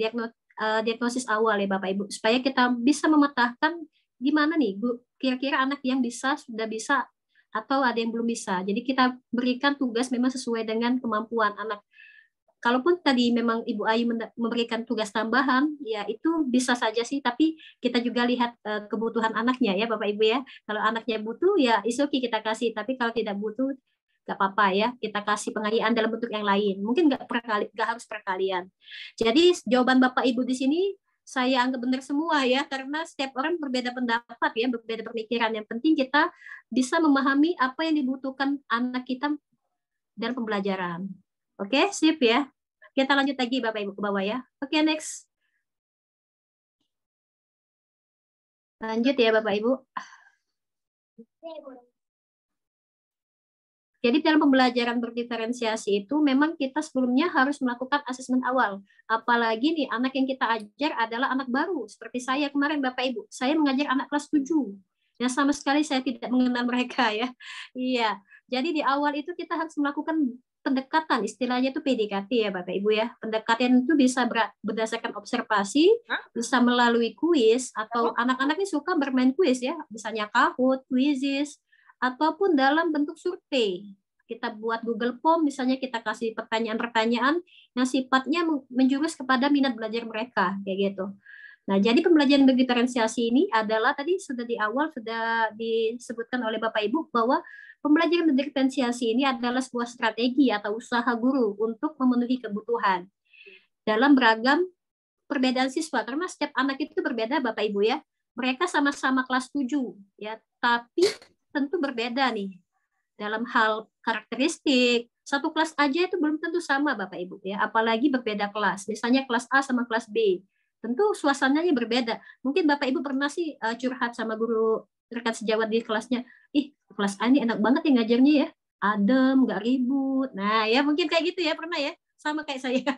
diagnosis awal ya Bapak Ibu, supaya kita bisa memetakan gimana nih kira-kira anak yang sudah bisa atau ada yang belum bisa. Jadi kita berikan tugas memang sesuai dengan kemampuan anak. Kalaupun tadi memang Ibu Ayu memberikan tugas tambahan, ya itu bisa saja sih, tapi kita juga lihat kebutuhan anaknya ya Bapak Ibu ya. Kalau anaknya butuh ya is okay kita kasih, tapi kalau tidak butuh nggak apa-apa ya, kita kasih pengayaan dalam bentuk yang lain. Mungkin nggak harus perkalian. Jadi jawaban Bapak Ibu di sini saya anggap benar semua ya, karena setiap orang berbeda pendapat ya, berbeda pemikiran. Yang penting kita bisa memahami apa yang dibutuhkan anak kita dalam pembelajaran. Oke, sip ya. Kita lanjut lagi Bapak Ibu ke bawah ya. Oke, next. Lanjut ya Bapak Ibu. Jadi dalam pembelajaran berdiferensiasi itu memang kita sebelumnya harus melakukan asesmen awal. Apalagi nih anak yang kita ajar adalah anak baru. Seperti saya kemarin Bapak Ibu, saya mengajar anak kelas 7. Ya sama sekali saya tidak mengenal mereka ya. Iya. Jadi di awal itu kita harus melakukan pendekatan, istilahnya itu PDKT ya Bapak Ibu ya. Pendekatan itu bisa berdasarkan observasi, bisa melalui kuis, atau anak-anak ini suka bermain kuis ya, misalnya Kahoot, Quizizz, ataupun dalam bentuk survei. Kita buat Google Form, misalnya kita kasih pertanyaan-pertanyaan yang sifatnya menjurus kepada minat belajar mereka, kayak gitu. Nah, jadi pembelajaran berdiferensiasi ini adalah tadi sudah di awal sudah disebutkan oleh Bapak Ibu bahwa pembelajaran berdiferensiasi ini adalah sebuah strategi atau usaha guru untuk memenuhi kebutuhan dalam beragam perbedaan siswa, karena setiap anak itu berbeda Bapak Ibu ya. Mereka sama-sama kelas 7 ya, tapi tentu berbeda nih dalam hal karakteristik. Satu kelas aja itu belum tentu sama Bapak Ibu ya, apalagi berbeda kelas. Misalnya kelas A sama kelas B, tentu suasananya berbeda. Mungkin Bapak Ibu pernah sih curhat sama guru rekan sejawat di kelasnya, kelas A ini enak banget ya ngajarnya ya, adem, nggak ribut. Nah ya mungkin kayak gitu ya, pernah ya, sama kayak saya.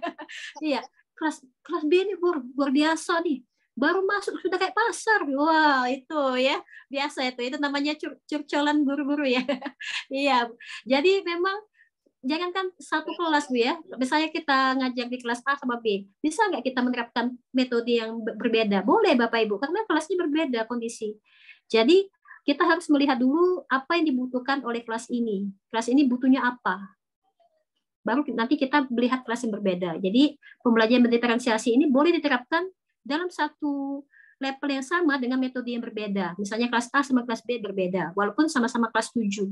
Iya, kelas B ini luar biasa nih, baru masuk sudah kayak pasar. Wah, itu ya biasa itu namanya curcolan guru-guru ya. Iya, jadi memang jangankan satu kelas Bu ya, misalnya kita ngajar di kelas A sama B, bisa nggak kita menerapkan metode yang berbeda? Boleh Bapak Ibu, karena kelasnya berbeda kondisi. Jadi kita harus melihat dulu apa yang dibutuhkan oleh kelas ini. Kelas ini butuhnya apa? Baru nanti kita melihat kelas yang berbeda. Jadi pembelajaran berdiferensiasi ini boleh diterapkan dalam satu level yang sama dengan metode yang berbeda. Misalnya kelas A sama kelas B berbeda, walaupun sama-sama kelas 7.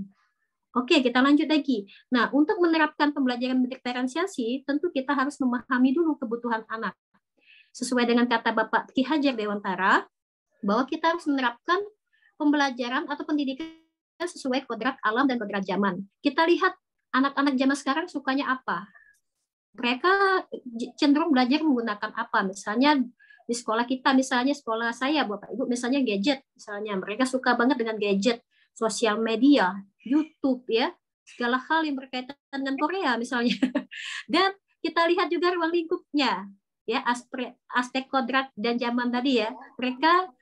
Oke, kita lanjut lagi. Nah, untuk menerapkan pembelajaran berdiferensiasi, tentu kita harus memahami dulu kebutuhan anak. sesuai dengan kata Bapak Ki Hajar Dewantara, bahwa kita harus menerapkan pembelajaran atau pendidikan sesuai kodrat alam dan kodrat zaman. Kita lihat anak-anak zaman sekarang sukanya apa. Mereka cenderung belajar menggunakan apa. Misalnya di sekolah kita, misalnya sekolah saya, Bapak Ibu, misalnya gadget. Misalnya mereka suka banget dengan gadget, sosial media, YouTube, ya, segala hal yang berkaitan dengan Korea misalnya. Dan kita lihat juga ruang lingkupnya, ya, aspek kodrat dan zaman tadi ya. Mereka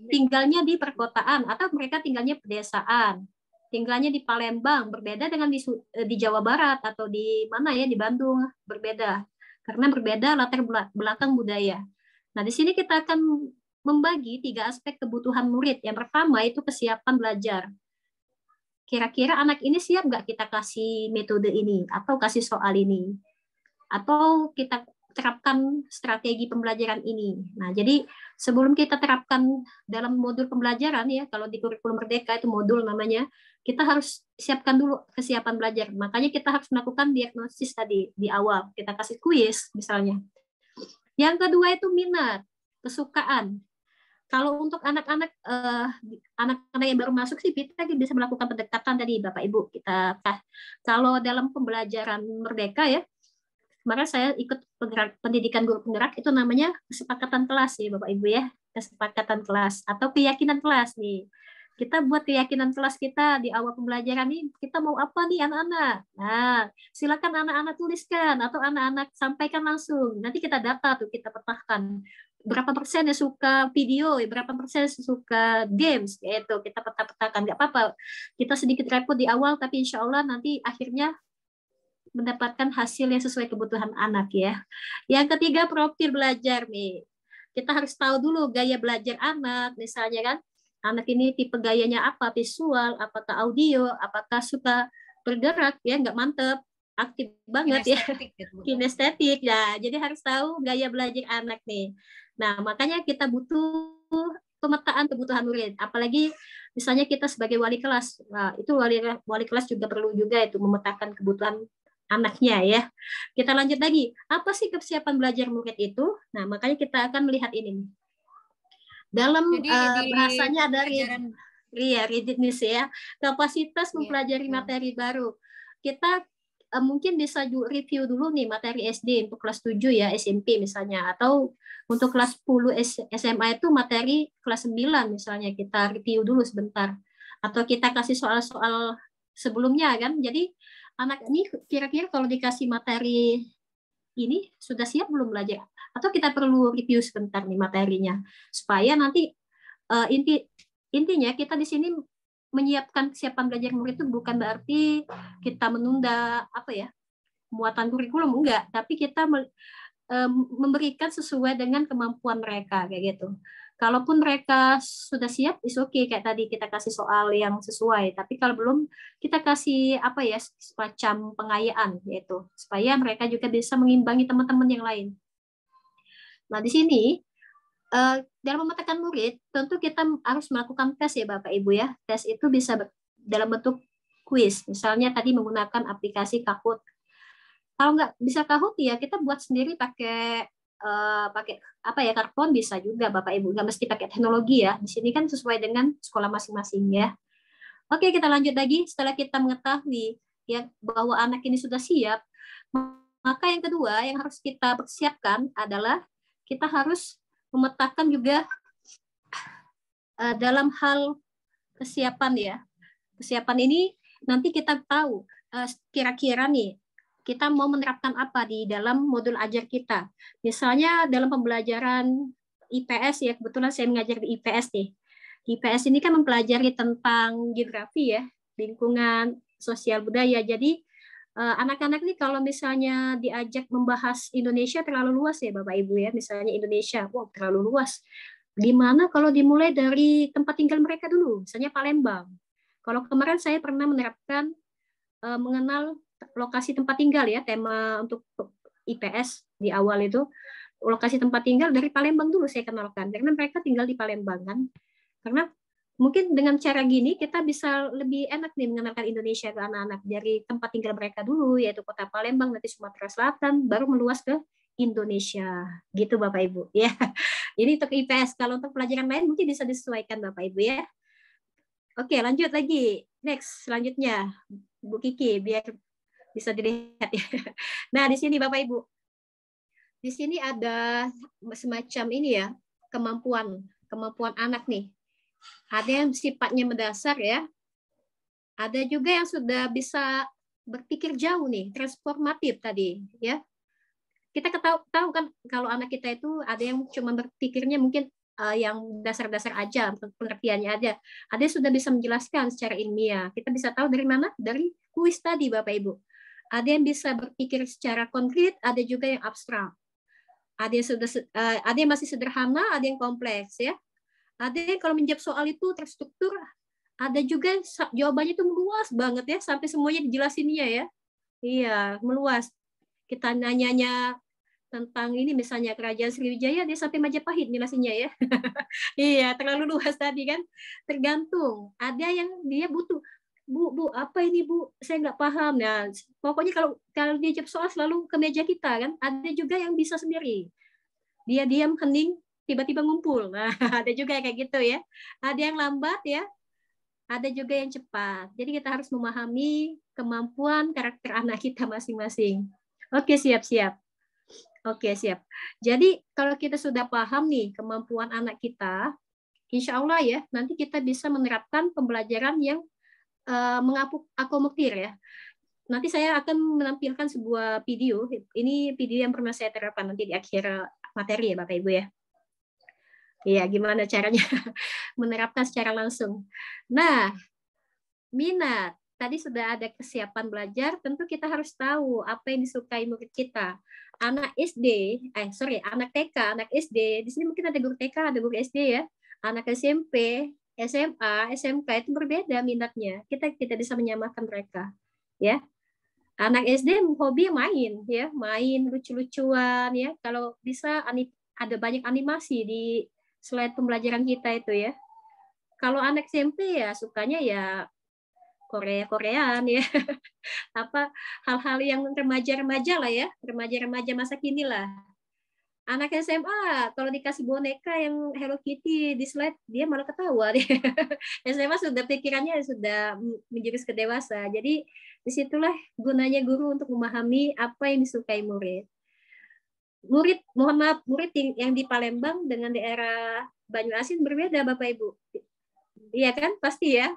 tinggalnya di perkotaan atau mereka tinggalnya pedesaan, tinggalnya di Palembang, berbeda dengan di Jawa Barat atau di mana ya, di Bandung, berbeda karena berbeda latar belakang budaya. Nah, di sini kita akan membagi 3 aspek kebutuhan murid. Yang pertama itu kesiapan belajar. Kira-kira anak ini siap nggak kita kasih metode ini atau kasih soal ini, atau kita terapkan strategi pembelajaran ini. Nah, jadi sebelum kita terapkan dalam modul pembelajaran ya, kalau di kurikulum Merdeka itu modul namanya, kita harus siapkan dulu kesiapan belajar. Makanya kita harus melakukan diagnosis tadi di awal. Kita kasih kuis misalnya. Yang kedua itu minat, kesukaan. Kalau untuk anak-anak anak-anak yang baru masuk sih kita bisa melakukan pendekatan tadi Bapak Ibu. Kalau dalam pembelajaran Merdeka ya, kemarin saya ikut pendidikan guru penggerak, itu namanya kesepakatan kelas ya Bapak Ibu ya, kesepakatan kelas atau keyakinan kelas nih. Kita buat keyakinan kelas kita di awal pembelajaran nih, kita mau apa nih anak-anak. Nah, silakan anak-anak tuliskan atau anak-anak sampaikan langsung. Nanti kita data tuh, kita petahkan. Berapa persen yang suka video, berapa persen yang suka games, yaitu kita peta-petakan. Nggak apa-apa, kita sedikit repot di awal, tapi insya Allah nanti akhirnya mendapatkan hasil yang sesuai kebutuhan anak ya. Yang ketiga, profil belajar nih. Kita harus tahu dulu gaya belajar anak, misalnya kan, anak ini tipe gayanya apa, visual, apakah audio, apakah suka bergerak, ya nggak mantep, aktif banget ya, kinestetik ya. Jadi harus tahu gaya belajar anak nih. Nah, makanya kita butuh pemetaan kebutuhan murid. Apalagi misalnya kita sebagai wali kelas, nah, itu wali kelas juga perlu juga itu memetakan kebutuhan anaknya ya. Kita lanjut lagi. Apa sih kesiapan belajar murid itu? Nah, makanya kita akan melihat ini nih. Dalam bahasanya ada readiness ya, kapasitas mempelajari materi baru. Kita mungkin bisa review dulu nih materi SD untuk kelas 7 ya, SMP misalnya, atau untuk kelas 10 SMA itu materi kelas 9 misalnya, kita review dulu sebentar. Atau kita kasih soal-soal sebelumnya kan. Jadi anak ini kira-kira kalau dikasih materi ini sudah siap belum belajar? Atau kita perlu review sebentar nih materinya supaya nanti intinya kita di sini menyiapkan kesiapan belajar murid itu bukan berarti kita menunda apa ya muatan kurikulum, enggak, tapi kita memberikan sesuai dengan kemampuan mereka kayak gitu. Kalaupun mereka sudah siap, is okay, kayak tadi kita kasih soal yang sesuai. Tapi kalau belum, kita kasih apa ya semacam pengayaan yaitu supaya mereka juga bisa mengimbangi teman-teman yang lain. Nah di sini dalam memetakan murid, tentu kita harus melakukan tes ya Bapak Ibu ya. Tes itu bisa dalam bentuk kuis, misalnya tadi menggunakan aplikasi Kahoot. Kalau nggak bisa Kahoot ya kita buat sendiri pakai apa ya, karbon bisa juga Bapak Ibu, nggak mesti pakai teknologi ya. Di sini kan sesuai dengan sekolah masing-masing ya. Oke, kita lanjut lagi. Setelah kita mengetahui ya bahwa anak ini sudah siap, maka yang kedua yang harus kita persiapkan adalah kita harus memetakan juga dalam hal kesiapan ya. Kesiapan ini nanti kita tahu kira-kira nih kita mau menerapkan apa di dalam modul ajar kita. Misalnya dalam pembelajaran IPS ya, kebetulan saya mengajar di IPS nih. Di IPS ini kan mempelajari tentang geografi ya, lingkungan, sosial budaya. Jadi anak-anak nih kalau misalnya diajak membahas Indonesia terlalu luas ya Bapak Ibu ya, misalnya Indonesia, wow terlalu luas. Gimana kalau dimulai dari tempat tinggal mereka dulu, misalnya Palembang. Kalau kemarin saya pernah menerapkan mengenal lokasi tempat tinggal ya, tema untuk IPS di awal itu lokasi tempat tinggal dari Palembang dulu saya kenalkan, karena mereka tinggal di Palembang kan. Karena mungkin dengan cara gini kita bisa lebih enak nih mengenalkan Indonesia ke anak-anak dari tempat tinggal mereka dulu, yaitu kota Palembang, nanti Sumatera Selatan, baru meluas ke Indonesia. Gitu Bapak Ibu ya. Ini untuk IPS. Kalau untuk pelajaran lain mungkin bisa disesuaikan Bapak Ibu ya. Oke, lanjut lagi. Next, selanjutnya Bu Kiki biar bisa dilihat ya. Nah, di sini Bapak Ibu. Di sini ada semacam ini ya, kemampuan anak nih. Ada yang sifatnya mendasar ya. Ada juga yang sudah bisa berpikir jauh nih, transformatif tadi ya. Kita tahu kan kalau anak kita itu ada yang cuma berpikirnya mungkin yang dasar-dasar aja, pengertiannya aja. Ada yang sudah bisa menjelaskan secara ilmiah. Kita bisa tahu dari mana? Dari kuis tadi, Bapak Ibu. Ada yang bisa berpikir secara konkret, ada juga yang abstrak. Ada yang masih sederhana, ada yang kompleks ya. Ada yang kalau menjawab soal itu terstruktur, ada juga jawabannya itu meluas banget ya, sampai semuanya dijelasinnya ya. Iya, meluas. Kita nanyanya tentang ini misalnya Kerajaan Sriwijaya, dia sampai Majapahit jelasinnya ya. Iya, terlalu luas tadi kan. Tergantung. Ada yang dia butuh, Bu, apa ini Bu? Saya nggak paham. Nah, pokoknya kalau dia jawab soal selalu ke meja kita kan. Ada juga yang bisa sendiri. Dia diam, hening, tiba-tiba ngumpul. Nah, ada juga kayak gitu ya. Ada yang lambat ya. Ada juga yang cepat. Jadi kita harus memahami kemampuan karakter anak kita masing-masing. Oke, siap-siap. Oke, siap. Jadi kalau kita sudah paham nih kemampuan anak kita, insya Allah ya, nanti kita bisa menerapkan pembelajaran yang mengakomodir ya. Nanti saya akan menampilkan sebuah video. Ini video yang pernah saya terapkan nanti di akhir materi ya Bapak Ibu ya. Iya, gimana caranya menerapkan secara langsung. Nah, minat. Tadi sudah ada kesiapan belajar, tentu kita harus tahu apa yang disukai murid kita. Anak anak TK, anak SD, di sini mungkin ada guru TK, ada guru SD ya. Anak SMP, SMA, SMK itu berbeda minatnya. Kita bisa menyamakan mereka, ya. Anak SD hobi main, ya, main lucu-lucuan, ya. Kalau bisa ada banyak animasi di slide pembelajaran kita itu ya. Kalau anak SMP ya sukanya ya Koreaan ya. Apa hal-hal yang remaja-remaja lah ya, remaja-remaja masa kini lah. Anak SMA kalau dikasih boneka yang Hello Kitty di slide dia malah ketawa deh. SMA sudah pikirannya sudah menjurus ke dewasa. Jadi disitulah gunanya guru untuk memahami apa yang disukai murid. Murid yang di Palembang dengan daerah Banyuasin berbeda Bapak Ibu. Iya kan? Pasti ya.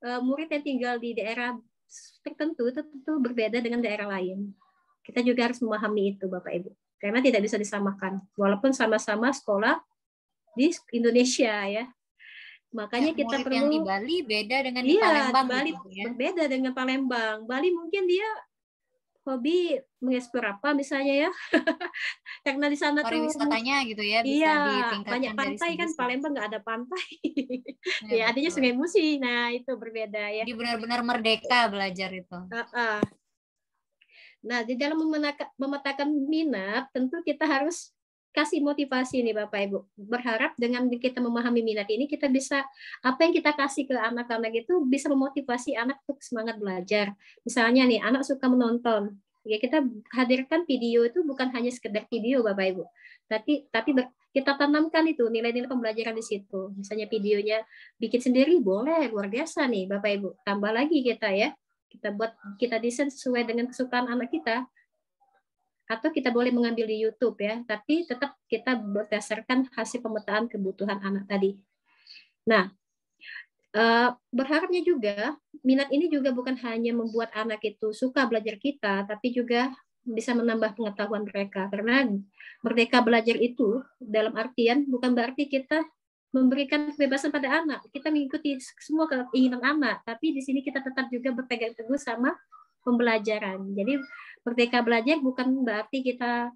Murid yang tinggal di daerah tertentu itu tentu berbeda dengan daerah lain. Kita juga harus memahami itu Bapak Ibu. Karena tidak bisa disamakan. Walaupun sama-sama sekolah di Indonesia ya. Makanya ya, kita perlu yang di Bali beda dengan di Palembang. Bali gitu, ya? Berbeda dengan Palembang. Bali mungkin dia hobi mengeksplor apa misalnya ya. Karena di sana pariwisatanya gitu ya, bisa ditingkatkan banyak pantai dari kan, Palembang nggak ada pantai. Ya, adanya Sungai Musi. Nah, itu berbeda ya. Jadi benar-benar merdeka belajar itu. Nah, di dalam memetakan minat, tentu kita harus kasih motivasi nih Bapak Ibu. Berharap dengan kita memahami minat ini, kita bisa, apa yang kita kasih ke anak-anak itu bisa memotivasi anak untuk semangat belajar. Misalnya nih, anak suka menonton. Ya, kita hadirkan video itu bukan hanya sekedar video Bapak Ibu. Tapi kita tanamkan itu nilai-nilai pembelajaran di situ. Misalnya videonya bikin sendiri, boleh, luar biasa nih Bapak Ibu. Tambah lagi kita ya. Kita desain sesuai dengan kesukaan anak kita, atau kita boleh mengambil di YouTube ya, tapi tetap kita berdasarkan hasil pemetaan kebutuhan anak tadi. Nah, berharapnya juga minat ini juga bukan hanya membuat anak itu suka belajar kita, tapi juga bisa menambah pengetahuan mereka. Karena merdeka belajar itu dalam artian bukan berarti kita memberikan kebebasan pada anak. Kita mengikuti semua keinginan anak, tapi di sini kita tetap juga berpegang teguh sama pembelajaran. Jadi merdeka belajar bukan berarti kita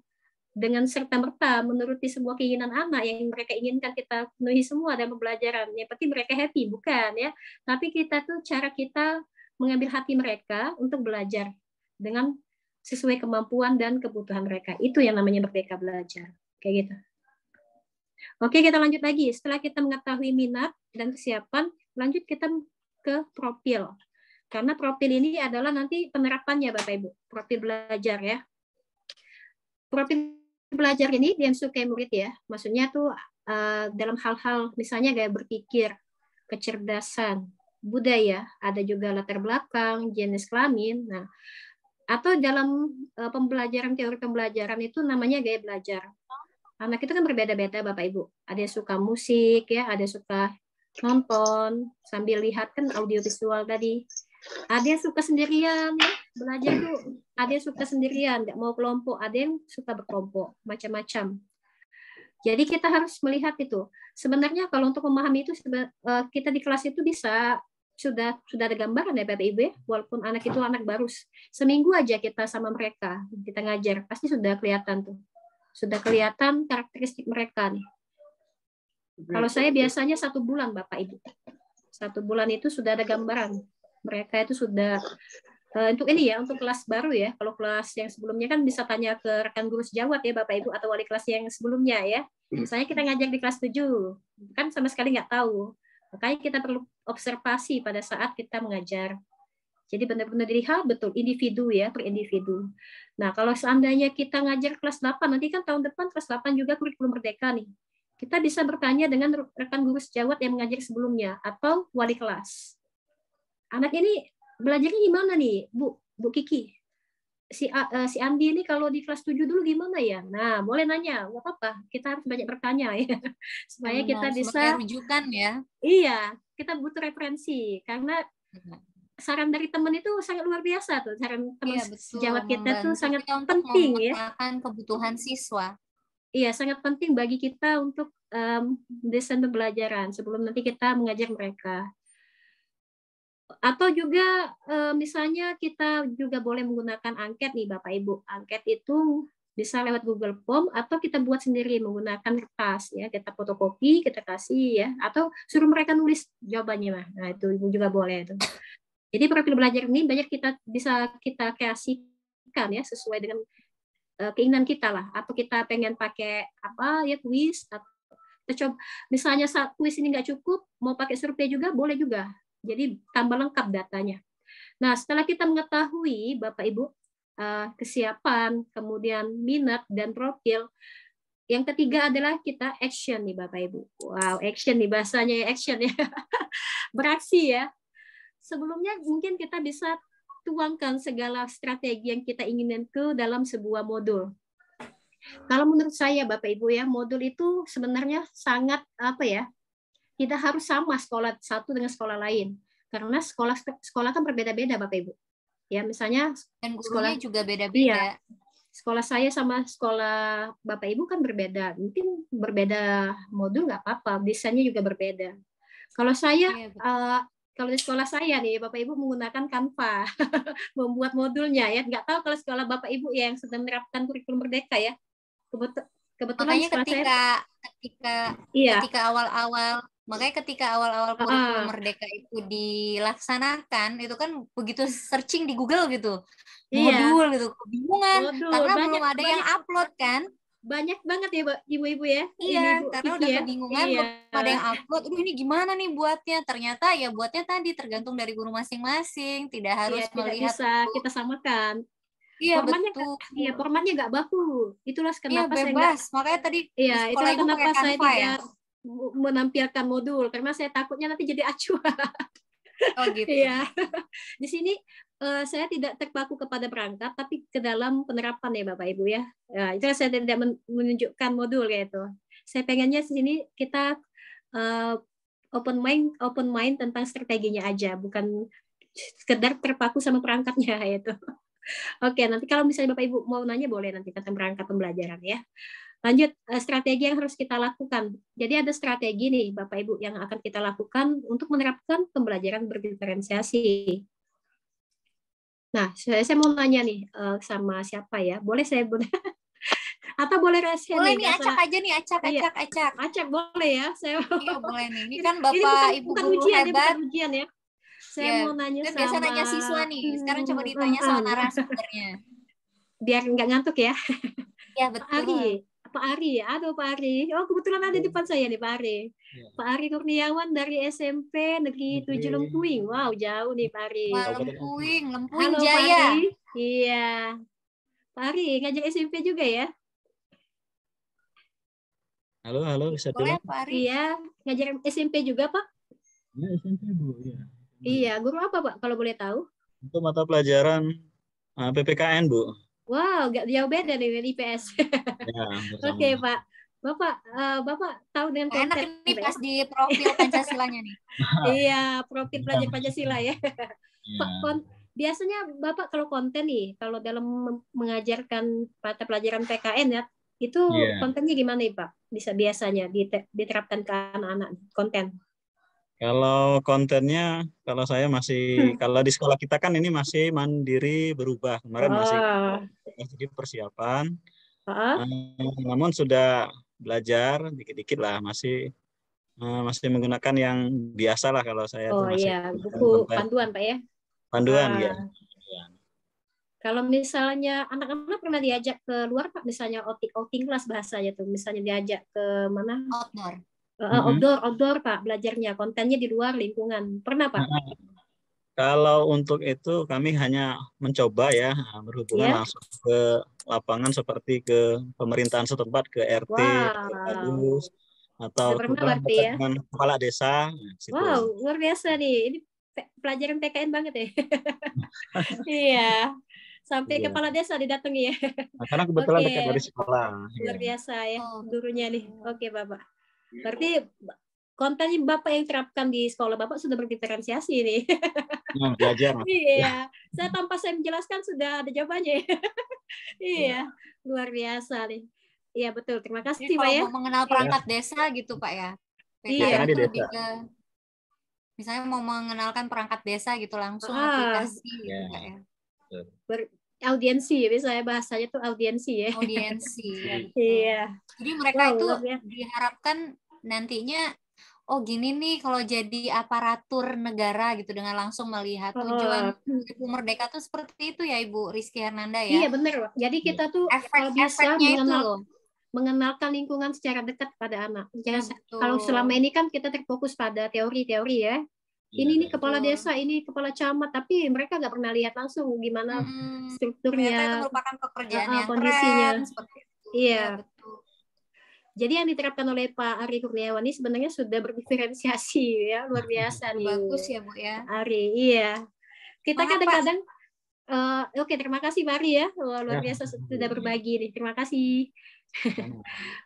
dengan serta-merta menuruti semua keinginan anak yang mereka inginkan kita penuhi semua dalam pembelajaran. Yang penting mereka happy, bukan ya. Tapi kita tuh cara kita mengambil hati mereka untuk belajar dengan sesuai kemampuan dan kebutuhan mereka. Itu yang namanya merdeka belajar. Kayak gitu. Oke, kita lanjut lagi. Setelah kita mengetahui minat dan kesiapan, lanjut kita ke profil. Karena profil ini adalah nanti penerapannya, Bapak Ibu. Profil belajar ya. Profil belajar ini yang suka murid ya, maksudnya tuh dalam hal-hal misalnya gaya berpikir, kecerdasan, budaya, ada juga latar belakang, jenis kelamin. Nah, atau dalam pembelajaran, teori pembelajaran itu namanya gaya belajar. Anak itu kan berbeda-beda Bapak Ibu. Ada yang suka musik ya, ada yang suka nonton sambil lihat kan audiovisual tadi. Ada yang suka sendirian ya, belajar tuh. Ada yang suka sendirian, nggak mau kelompok. Ada yang suka berkelompok, macam-macam. Jadi kita harus melihat itu. Sebenarnya kalau untuk memahami itu, kita di kelas itu bisa sudah ada gambaran ya Bapak Ibu ya, walaupun anak itu anak baru. Seminggu aja kita sama mereka, kita ngajar, pasti sudah kelihatan tuh. Sudah kelihatan karakteristik mereka nih. Kalau saya biasanya 1 bulan Bapak Ibu. 1 bulan itu sudah ada gambaran. Mereka itu sudah untuk ini ya, untuk kelas baru ya. Kalau kelas yang sebelumnya kan bisa tanya ke rekan guru sejawat ya Bapak Ibu, atau wali kelas yang sebelumnya ya. Misalnya kita ngajar di kelas 7, kan sama sekali nggak tahu. Makanya kita perlu observasi pada saat kita mengajar. Jadi benar-benar dilihat betul individu ya, per individu. Nah, kalau seandainya kita ngajar kelas 8, nanti kan tahun depan kelas 8 juga kurikulum merdeka nih. Kita bisa bertanya dengan rekan guru sejawat yang mengajar sebelumnya atau wali kelas. Anak ini belajarnya gimana nih, Bu Kiki? Si Andi ini kalau di kelas 7 dulu gimana ya? Nah, boleh nanya, nggak apa-apa. Kita harus banyak bertanya ya, supaya kita bisa rujukan ya. Iya, kita butuh referensi karena saran dari teman itu sangat luar biasa tuh. Saran teman sejawat kita tuh sangat penting ya. Kebutuhan siswa. Iya, sangat penting bagi kita untuk desain pembelajaran sebelum nanti kita mengajar mereka. Atau juga misalnya kita juga boleh menggunakan angket nih Bapak Ibu. Angket itu bisa lewat Google Form atau kita buat sendiri menggunakan kertas ya. Kita fotokopi, kita kasih ya, atau suruh mereka nulis jawabannya. Nah, itu Ibu juga boleh itu. Jadi profil belajar ini banyak bisa kita kreasikan ya sesuai dengan keinginan kita lah. Atau kita pengen pakai apa ya, kuis, atau kita coba misalnya saat kuis ini nggak cukup, mau pakai survei juga boleh juga. Jadi tambah lengkap datanya. Nah, setelah kita mengetahui Bapak Ibu kesiapan, kemudian minat dan profil, yang ketiga adalah kita action nih Bapak Ibu. Wow, action nih bahasanya ya, action ya. Beraksi ya. Sebelumnya mungkin kita bisa tuangkan segala strategi yang kita inginkan ke dalam sebuah modul. Kalau menurut saya Bapak Ibu ya, modul itu sebenarnya sangat apa ya? Tidak harus sama sekolah satu dengan sekolah lain, karena sekolah kan berbeda-beda Bapak Ibu. Ya misalnya dan gurunya juga beda-beda. Iya, sekolah saya sama sekolah Bapak Ibu kan berbeda. Mungkin berbeda modul nggak apa-apa, desainnya juga berbeda. Kalau saya kalau di sekolah saya nih Bapak Ibu menggunakan Canva membuat modulnya ya. Nggak tahu kalau sekolah Bapak Ibu yang sedang menerapkan kurikulum merdeka ya. Kebetulan makanya ketika awal-awal kurikulum merdeka itu dilaksanakan, itu kan begitu searching di Google gitu, modul gitu, kebingungan karena belum ada yang upload kan. Banyak banget ya ibu-ibu ya. Iya, karena udah kebingungan, belum ada yang upload. Ini gimana nih buatnya? Ternyata ya buatnya tadi tergantung dari guru masing-masing, tidak harus melihat. Tidak bisa kita samakan. Iya, formatnya betul. Iya, formatnya nggak baku. Itulah kenapa bebas. saya nggak. Makanya tadi iya, itulah kenapa saya tidak ya? Menampilkan modul karena saya takutnya nanti jadi acuan. Oh gitu. Iya. Di sini saya tidak terpaku kepada perangkat tapi ke dalam penerapan ya Bapak Ibu ya. Nah, itu saya tidak menunjukkan modul kayak itu. Saya pengennya di sini kita open mind tentang strateginya aja, bukan sekedar terpaku sama perangkatnya itu. Oke, nanti kalau misalnya Bapak Ibu mau nanya boleh nanti tentang perangkat pembelajaran ya. Lanjut, strategi yang harus kita lakukan. Jadi ada strategi nih Bapak Ibu yang akan kita lakukan untuk menerapkan pembelajaran berdiferensiasi. Nah, saya mau nanya nih sama siapa ya? Boleh saya atau boleh rahasia boleh nih? Boleh nih, acak aja nih, acak. Acak boleh ya? Iya boleh nih. Ini kan Bapak Ibu guru hebat. Bukan ujian ya. Saya mau nanya sama. Biasa nanya siswa nih. Sekarang coba ditanya sama narasumbernya. Biar nggak ngantuk ya. Iya betul. Pak Ari, aduh Pak Ari. Oh kebetulan ada di depan saya nih Pak Ari. Ya. Pak Ari Kurniawan dari SMP Negeri 7 Lempuing. Wow jauh nih Pak Ari. Wah, Lempuing Halo, Jaya. Pak Ari. Iya. Pak Ari ngajar SMP juga ya? Halo, bisa Boleh dengar? Pak Ari? Iya, ngajar SMP juga, Pak? Ya, SMP, Bu. Ya. Iya, guru apa, Pak? Kalau boleh tahu? Untuk mata pelajaran PPKN, Bu. Wow, nggak jauh beda dengan IPS. Ya, bersama. Oke, Pak. Bapak tahu dengan Nah, enak konten, ini Pak, ya? pas di profil Pancasilanya nih. Iya, profil pelajar Pancasila ya. Pak, Ya. biasanya Bapak kalau konten nih, kalau dalam mengajarkan mata pelajaran PKN ya, itu Iya. kontennya gimana nih, Pak? Bisa biasanya diterapkan ke anak-anak konten. Kalau kontennya, kalau saya masih, kalau di sekolah kita kan ini masih mandiri berubah. Kemarin masih Wah, jadi persiapan, ah, namun sudah belajar dikit-dikit lah, masih menggunakan yang biasa lah kalau saya tuh oh masih iya, menggunakan buku konten panduan, Pak ya. panduan ya. Ah, kalau misalnya anak-anak pernah diajak ke luar, Pak, misalnya outing kelas bahasanya tuh, misalnya diajak ke mana? Outdoor. Outdoor, Pak, belajarnya kontennya di luar lingkungan. Pernah, Pak? Kalau untuk itu kami hanya mencoba ya, berhubungan Iya. langsung ke lapangan seperti ke pemerintahan setempat, ke RT, ke Wow, Padus, atau sudah pernah berarti dekat ya? dengan kepala desa, nah, situ. Wow, luar biasa nih. Ini pelajaran PKN banget ya. Iya, sampai Iya. kepala desa didatangi ya. Nah, karena kebetulan Oke, dekat dari sekolah. luar Ya. biasa ya Oh, gurunya nih. Oke, Bapak. Berarti kontennya Bapak yang terapkan di sekolah Bapak sudah berdiferensiasi nih. Nah, belajar. Iya, saya tanpa saya menjelaskan sudah ada jawabannya. Iya, luar biasa nih. Iya betul, terima Jadi kasih Pak kalau ya. mau mengenal perangkat desa gitu Pak ya. Iya. PKN Karena di itu lebih desa. ke misalnya mau mengenalkan perangkat desa gitu langsung Ah, aplikasi gitu Pak ya. audiensi, misalnya bahasanya tuh audiensi ya. Audiensi ya betul. Iya. Jadi mereka Wow, itu luar biasa. diharapkan nantinya oh gini nih kalau jadi aparatur negara gitu dengan langsung melihat tujuan Ibu Merdeka tuh seperti itu ya Ibu Rizky Hernanda ya. Iya benar, Pak. Jadi kita tuh kalau bisa Efeknya itu loh. mengenalkan lingkungan secara dekat pada anak. Ya, Jangan kalau selama ini kan kita terfokus pada teori-teori ya. Ini nih kepala desa, ini kepala camat, tapi mereka nggak pernah lihat langsung gimana Ternyata itu strukturnya, merupakan pekerjaan yang kondisinya. keren seperti itu. Iya. Ya, betul. Jadi yang diterapkan oleh Pak Ari Kurniawan ini sebenarnya sudah berdiferensiasi ya, luar biasa nih. Bagus ya Bu ya. Ari, iya. Kita kadang-kadang oke, terima kasih Pak Ari ya. Wah, luar biasa sudah berbagi nih. Terima kasih.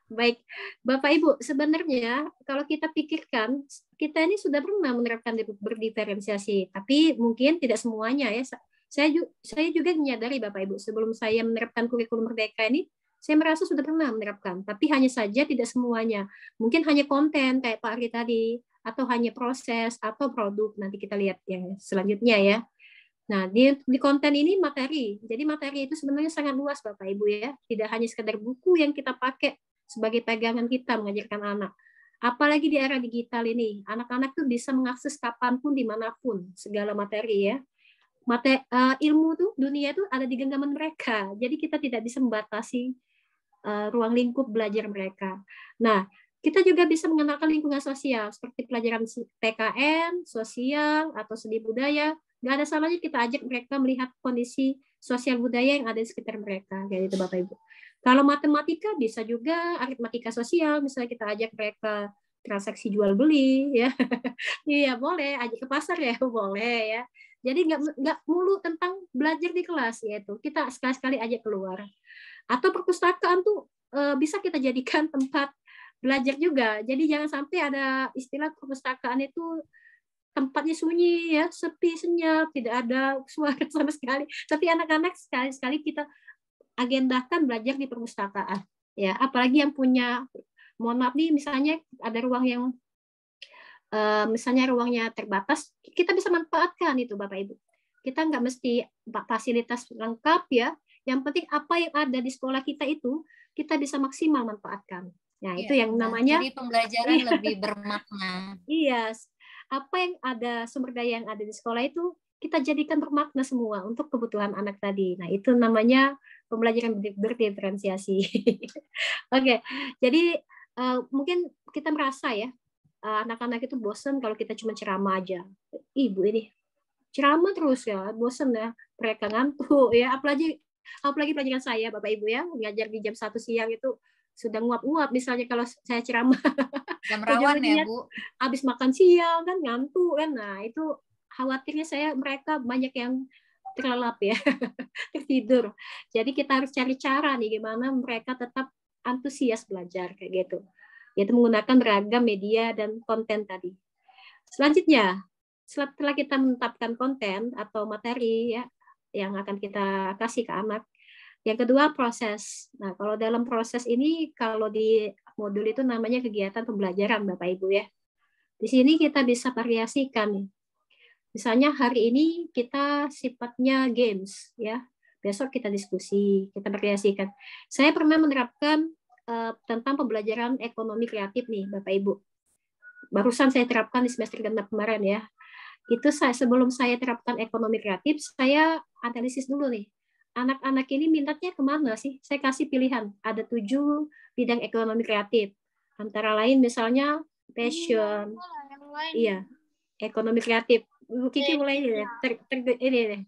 Baik, Bapak Ibu, sebenarnya kalau kita pikirkan, kita ini sudah pernah menerapkan berdiferensiasi, tapi mungkin tidak semuanya ya. Saya juga menyadari Bapak Ibu, sebelum saya menerapkan kurikulum Merdeka ini, saya merasa sudah pernah menerapkan, tapi hanya saja tidak semuanya. Mungkin hanya konten kayak Pak Ari tadi, atau hanya proses atau produk. Nanti kita lihat yang selanjutnya ya. Nah, di konten ini materi. Jadi materi itu sebenarnya sangat luas Bapak Ibu ya. Tidak hanya sekedar buku yang kita pakai sebagai pegangan kita mengajarkan anak. Apalagi di era digital ini, anak-anak tuh bisa mengakses kapanpun, dimanapun, segala materi ya. Ilmu tuh, dunia tuh ada di genggaman mereka. Jadi kita tidak bisa membatasi ruang lingkup belajar mereka. Nah, kita juga bisa mengenalkan lingkungan sosial, seperti pelajaran PKN, sosial, atau seni budaya. Nggak ada salahnya kita ajak mereka melihat kondisi sosial budaya yang ada di sekitar mereka, kayak itu Bapak Ibu. Kalau matematika bisa juga aritmatika sosial, misalnya kita ajak mereka transaksi jual beli, ya, iya boleh, ajak ke pasar ya boleh ya. Jadi nggak mulu tentang belajar di kelas, yaitu kita sekali-sekali ajak keluar. Atau perpustakaan tuh bisa kita jadikan tempat belajar juga. Jadi jangan sampai ada istilah perpustakaan itu tempatnya sunyi ya, sepi, senyap, tidak ada suara sama sekali. Tapi anak-anak sekali-sekali kita agendakan belajar di perpustakaan. Ya, apalagi yang punya, mohon maaf nih, misalnya ada ruang yang misalnya ruangnya terbatas, kita bisa manfaatkan itu Bapak Ibu. Kita nggak mesti fasilitas lengkap ya. Yang penting apa yang ada di sekolah kita itu kita bisa maksimal manfaatkan. Nah, itu yang namanya jadi pembelajaran lebih bermakna. Iya, apa yang ada, sumber daya yang ada di sekolah itu kita jadikan bermakna semua untuk kebutuhan anak tadi. Nah, itu namanya pembelajaran berdiferensiasi. Oke, jadi mungkin kita merasa ya, anak-anak itu bosan kalau kita cuma ceramah aja. Ibu ini ceramah terus ya, bosan ya, mereka ngantuk ya, apalagi pelajaran saya Bapak Ibu ya, ngajar di jam 1 siang itu sudah nguap-nguap misalnya kalau saya ceramah. Jam rawan ya, Ujung-ujungnya Bu. habis makan siang kan ngantuk kan. Nah, itu khawatirnya mereka banyak yang terlelap ya, tertidur. Jadi kita harus cari cara nih gimana mereka tetap antusias belajar kayak gitu. Yaitu menggunakan beragam media dan konten tadi. Selanjutnya, setelah kita menetapkan konten atau materi ya yang akan kita kasih ke anak, yang kedua proses. Nah, kalau dalam proses ini, kalau di modul itu namanya kegiatan pembelajaran, Bapak Ibu ya. Di sini kita bisa variasikan nih. Misalnya hari ini kita sifatnya games ya. Besok kita diskusi, kita variasikan. Saya pernah menerapkan tentang pembelajaran ekonomi kreatif nih, Bapak Ibu. Barusan saya terapkan di semester genap kemarin ya. Itu sebelum saya terapkan ekonomi kreatif, saya analisis dulu nih. Anak-anak ini minatnya kemana sih? Saya kasih pilihan. Ada 7 bidang ekonomi kreatif. Antara lain misalnya passion. Iya, ekonomi kreatif. Bu Kiki mulai ini deh.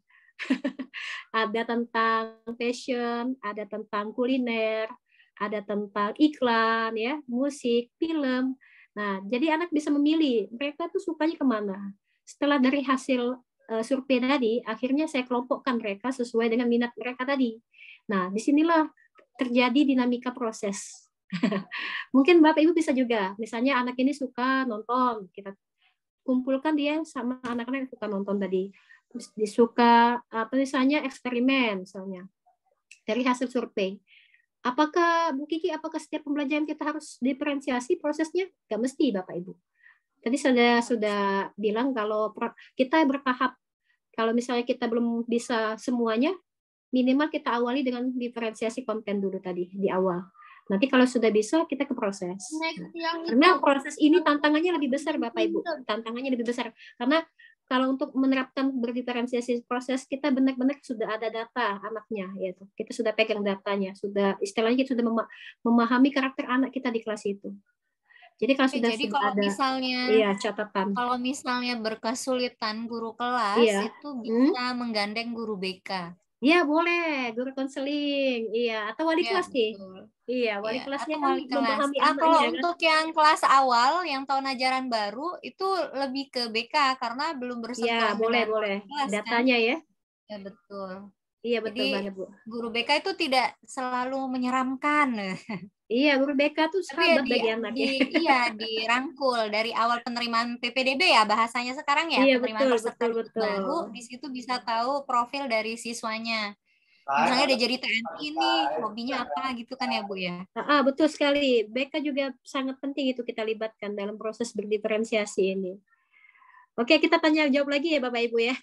Ada tentang passion, ada tentang kuliner, ada tentang iklan, ya, musik, film. Nah, jadi anak bisa memilih mereka tuh sukanya kemana. Setelah dari hasil survei tadi, akhirnya saya kelompokkan mereka sesuai dengan minat mereka tadi. Nah, disinilah terjadi dinamika proses. Mungkin Bapak Ibu bisa juga, misalnya anak ini suka nonton, kita kumpulkan dia sama anak-anak yang suka nonton tadi. Terus disuka apa misalnya eksperimen misalnya dari hasil survei. Apakah Bu Kiki, apakah setiap pembelajaran kita harus diferensiasi prosesnya? Gak mesti Bapak Ibu. Tadi sudah bilang kalau kita bertahap. Kalau misalnya kita belum bisa semuanya, minimal kita awali dengan diferensiasi konten dulu tadi di awal. Nanti kalau sudah bisa, kita ke proses. Karena proses ini tantangannya lebih besar, Bapak Ibu. Tantangannya lebih besar. Karena kalau untuk menerapkan berdiferensiasi proses, kita benar-benar sudah ada data anaknya. Yaitu. Kita sudah pegang datanya. Istilahnya kita sudah memahami karakter anak kita di kelas itu. Jadi kalau sudah ada misalnya, catatan. Kalau misalnya berkesulitan guru kelas, itu bisa menggandeng guru BK. Iya boleh, guru konseling, iya atau wali kelas nih, iya wali kelasnya kan memahami anaknya. Kalau untuk yang kelas awal, yang tahun ajaran baru itu lebih ke BK karena belum bersentuhan dengan boleh. Kelas, datanya kan? Ya betul. Iya betul Jadi, banget Bu. Guru BK itu tidak selalu menyeramkan. Iya guru BK tuh sahabat bagi anak ya. Iya dirangkul dari awal penerimaan PPDB ya bahasanya sekarang ya, iya, penerimaan peserta betul. baru, di situ bisa tahu profil dari siswanya. Misalnya dia jadi TNI nih, hobinya apa gitu kan ya Bu ya? Betul sekali. BK juga sangat penting itu kita libatkan dalam proses berdiferensiasi ini. Oke, kita tanya jawab lagi ya Bapak Ibu ya.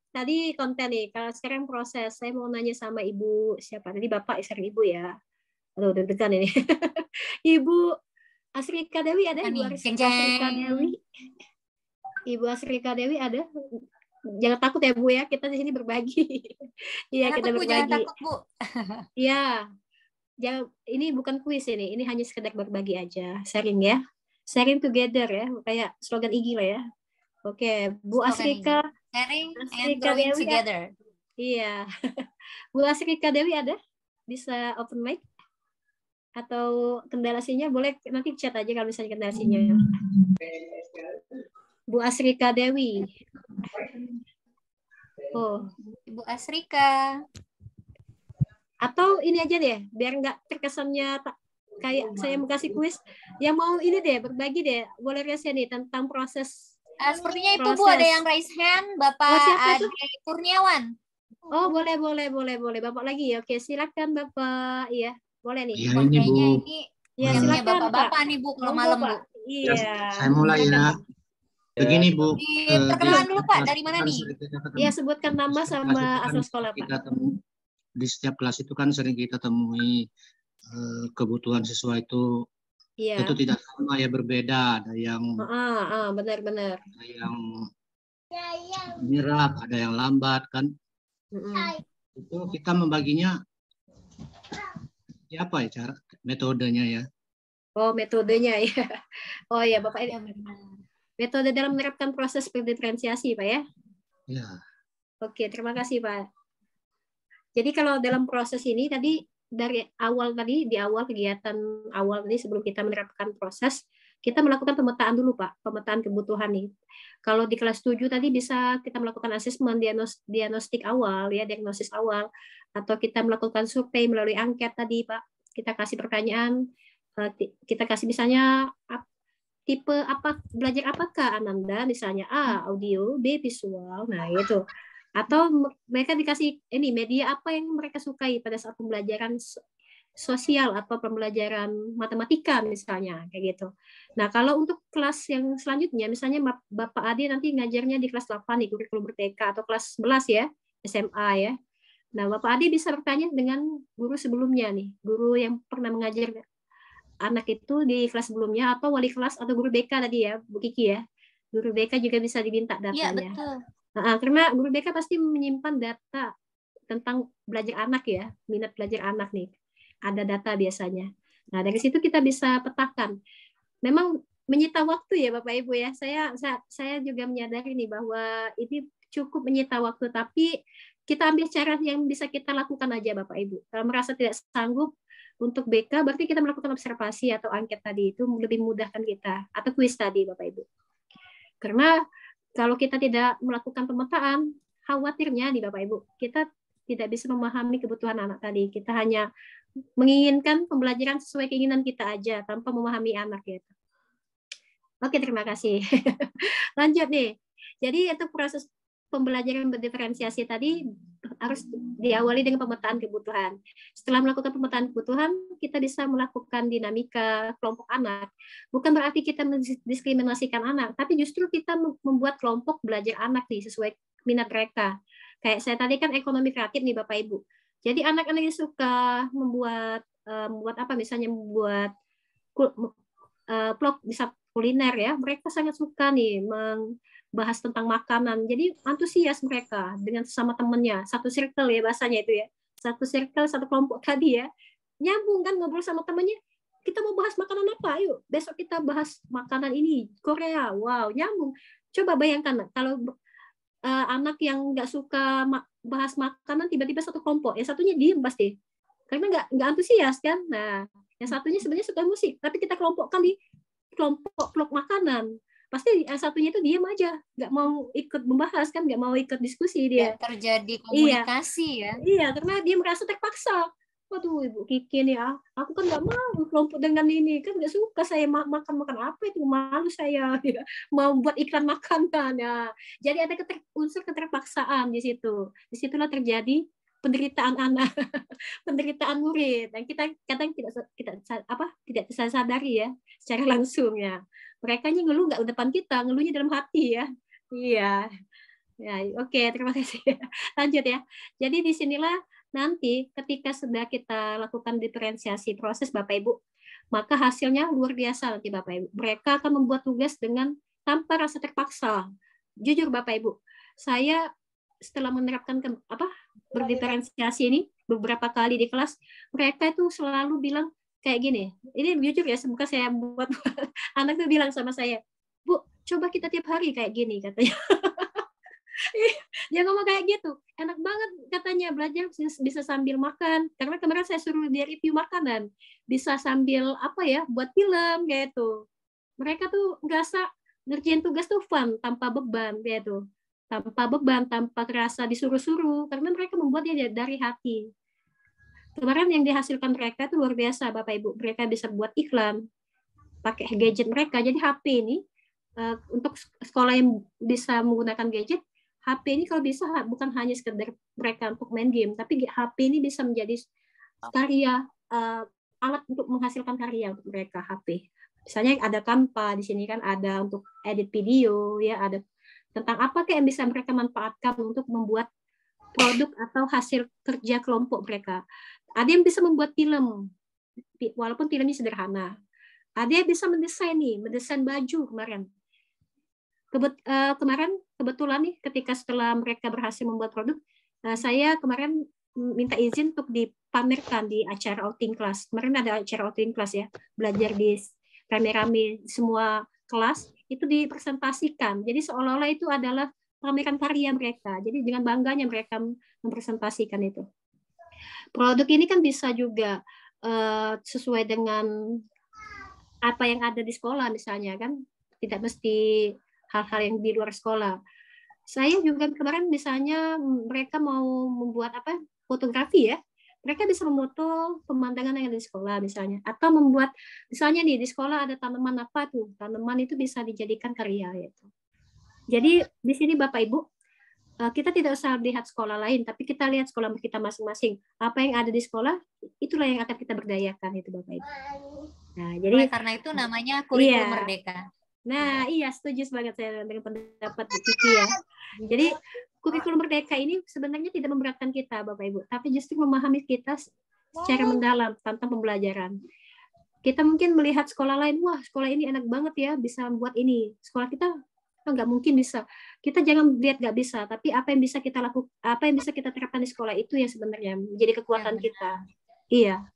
Tadi konten nih, kalau sekarang proses, saya mau nanya sama Ibu siapa? Tadi Bapak, istri Ibu ya. Aduh, deg-degan ini. Ibu Asrika Dewi ada? Ibu Asrika Dewi. Ibu Asrika Dewi ada? Jangan takut ya Bu ya, kita di sini berbagi. Iya, kita berbagi. Jangan takut Bu. Iya. Ini bukan kuis ini hanya sekedar berbagi aja, sharing ya. Sharing together ya, kayak slogan IG lah ya. Oke, Bu Asrika. Sharing and growing together. Iya. Bu Asrika Dewi ada? Bisa open mic? Atau kendala sinyal boleh nanti chat aja kalau misalnya kendala sinyal. Bu Asrika Dewi. Oh, Ibu Asrika. Atau ini aja deh, biar nggak terkesannya kayak saya mau kasih kuis. Yang mau ini deh, berbagi deh. Boleh rahasia nih tentang proses. Sepertinya itu Bu ada yang raise hand, Bapak Ade Kurniawan. Oh, boleh. Bapak lagi ya. Oke, silakan Bapak. Iya, boleh nih. Iya, ini Bu. Ya, silakan Bapak nih Bu, kalau malam Bu. Iya. Saya mulai ya. Begini Bu. Perkenalan dulu Pak, dari mana nih? Iya, sebutkan nama sama asal sekolah Pak. Di setiap kelas itu kan sering kita temui kebutuhan siswa itu itu tidak sama ya, berbeda. Ada yang benar. Ada yang menyerap, ada yang lambat kan. Itu kita membaginya apa ya cara metodenya ya? Oh, metodenya ya. Oh ya, Bapak ini metode dalam menerapkan proses diferensiasi, Pak ya? Ya. Oke, terima kasih, Pak. Jadi kalau dalam proses ini tadi dari awal tadi, di awal kegiatan awal tadi sebelum kita menerapkan proses, kita melakukan pemetaan dulu Pak, pemetaan kebutuhan nih. Kalau di kelas 7 tadi bisa kita melakukan asesmen diagnostik awal ya, diagnosis awal, atau kita melakukan survei melalui angket tadi Pak. Kita kasih pertanyaan, kita kasih misalnya tipe apa, belajar apakah Ananda, misalnya A audio, B visual, nah itu. Atau mereka dikasih ini media apa yang mereka sukai pada saat pembelajaran sosial atau pembelajaran matematika misalnya kayak gitu. Nah, kalau untuk kelas yang selanjutnya misalnya Bapak Ade nanti ngajarnya di kelas 8 nih kurikulum Merdeka atau kelas 11 ya, SMA ya. Nah, Bapak Ade bisa bertanya dengan guru sebelumnya nih, guru yang pernah mengajar anak itu di kelas sebelumnya atau wali kelas atau guru BK tadi ya, Bu Kiki ya. Guru BK juga bisa diminta datanya. Iya, betul. Karena guru BK pasti menyimpan data tentang belajar anak ya, minat belajar anak nih. Ada data biasanya. Nah, dari situ kita bisa petakan. Memang menyita waktu ya Bapak Ibu ya. Saya juga menyadari nih bahwa ini cukup menyita waktu, tapi kita ambil cara yang bisa kita lakukan aja Bapak Ibu. Kalau merasa tidak sanggup untuk BK, berarti kita melakukan observasi atau angket tadi, itu lebih memudahkan kita. Atau kuis tadi Bapak Ibu. Karena kalau kita tidak melakukan pemetaan, khawatirnya nih Bapak Ibu, kita tidak bisa memahami kebutuhan anak tadi. Kita hanya menginginkan pembelajaran sesuai keinginan kita aja, tanpa memahami anak gitu. Oke, terima kasih. Lanjut nih. Jadi itu proses pembelajaran berdiferensiasi tadi harus diawali dengan pemetaan kebutuhan. Setelah melakukan pemetaan kebutuhan, kita bisa melakukan dinamika kelompok anak. Bukan berarti kita mendiskriminasikan anak, tapi justru kita membuat kelompok belajar anak nih sesuai minat mereka. Kayak saya tadi kan ekonomi kreatif nih Bapak Ibu. Jadi anak-anak yang suka membuat apa misalnya membuat vlog bisa kuliner ya, mereka sangat suka nih bahas tentang makanan. Jadi antusias mereka dengan sesama temannya, satu circle ya bahasanya itu ya. Satu circle, satu kelompok tadi ya. Nyambung kan ngobrol sama temannya. Kita mau bahas makanan apa? Yuk, besok kita bahas makanan ini, Korea. Wow, nyambung. Coba bayangkan kalau anak yang nggak suka bahas makanan tiba-tiba satu kelompok, ya satunya diem pasti. Karena nggak antusias kan. Nah, yang satunya sebenarnya suka musik, tapi kita kelompokkan di kelompok vlog makanan. Pasti yang satunya itu diam aja, nggak mau ikut membahas kan, nggak mau ikut diskusi dia. Nggak terjadi komunikasi ya. Iya, karena dia merasa terpaksa. Waduh, Ibu Kiki nih, aku kan nggak mau kelompok dengan ini, kan nggak suka saya makan apa itu, malu saya ya. Mau buat iklan makanan ya. Jadi ada unsur keterpaksaan di situ. Disitulah terjadi penderitaan anak, penderitaan murid. Dan kita kadang tidak bisa sadari ya secara langsung ya. Mereka ngeluh nggak di depan kita, ngeluhnya dalam hati ya. Iya. Ya, oke, terima kasih. Lanjut ya. Jadi disinilah nanti ketika sudah kita lakukan diferensiasi proses Bapak Ibu, maka hasilnya luar biasa nanti Bapak Ibu. Mereka akan membuat tugas dengan tanpa rasa terpaksa. Jujur Bapak Ibu, saya setelah menerapkan berdiferensiasi ini beberapa kali di kelas, mereka itu selalu bilang kayak gini. Ini jujur ya, semoga saya buat anak tuh bilang sama saya, Bu, coba kita tiap hari kayak gini katanya. Dia ngomong kayak gitu, enak banget katanya belajar bisa sambil makan. Karena kemarin saya suruh dia review makanan, bisa sambil buat film kayak itu. Mereka tuh ngerasa ngerjain tugas tuh fun tanpa beban kayak itu. Tanpa beban, tanpa terasa disuruh-suruh, karena mereka membuatnya dari hati. Kemarin yang dihasilkan mereka itu luar biasa, Bapak Ibu. Mereka bisa buat iklan, pakai gadget mereka. Jadi HP ini, untuk sekolah yang bisa menggunakan gadget, HP ini kalau bisa bukan hanya sekedar mereka untuk main game, tapi HP ini bisa menjadi karya, alat untuk menghasilkan karya untuk mereka, HP. Misalnya ada Canva, di sini kan ada untuk edit video, ya ada tentang apa yang bisa mereka manfaatkan untuk membuat produk atau hasil kerja kelompok mereka. Ada yang bisa membuat film, walaupun filmnya sederhana. Ada yang bisa mendesain baju kemarin. Kemarin kebetulan nih, ketika setelah mereka berhasil membuat produk, saya kemarin minta izin untuk dipamerkan di acara outing kelas. Kemarin ada acara outing kelas ya, belajar di rame-rame semua kelas, itu dipresentasikan. Jadi seolah-olah itu adalah pameran karya mereka. Jadi dengan bangganya mereka mempresentasikan itu. Produk ini kan bisa juga sesuai dengan apa yang ada di sekolah misalnya kan, tidak mesti hal-hal yang di luar sekolah. Saya juga kemarin misalnya mereka mau membuat apa fotografi ya, mereka bisa memoto pemandangan yang ada di sekolah misalnya, atau membuat misalnya nih di sekolah ada tanaman apa tuh, tanaman itu bisa dijadikan karya gitu. Jadi di sini Bapak Ibu, kita tidak usah lihat sekolah lain, tapi kita lihat sekolah kita masing-masing. Apa yang ada di sekolah, itulah yang akan kita berdayakan itu Bapak Ibu. Nah, jadi karena itu namanya kurikulum merdeka. Nah, iya setuju banget saya dengan pendapat Bu Kiki ya. Jadi kurikulum merdeka ini sebenarnya tidak memberatkan kita Bapak Ibu, tapi justru memahami kita secara mendalam tentang pembelajaran. Kita mungkin melihat sekolah lain, wah sekolah ini enak banget ya, bisa membuat ini. Sekolah kita nggak mungkin bisa. Kita jangan lihat nggak bisa, tapi apa yang bisa kita lakukan, apa yang bisa kita terapkan di sekolah itu yang sebenarnya menjadi kekuatan kita. Iya.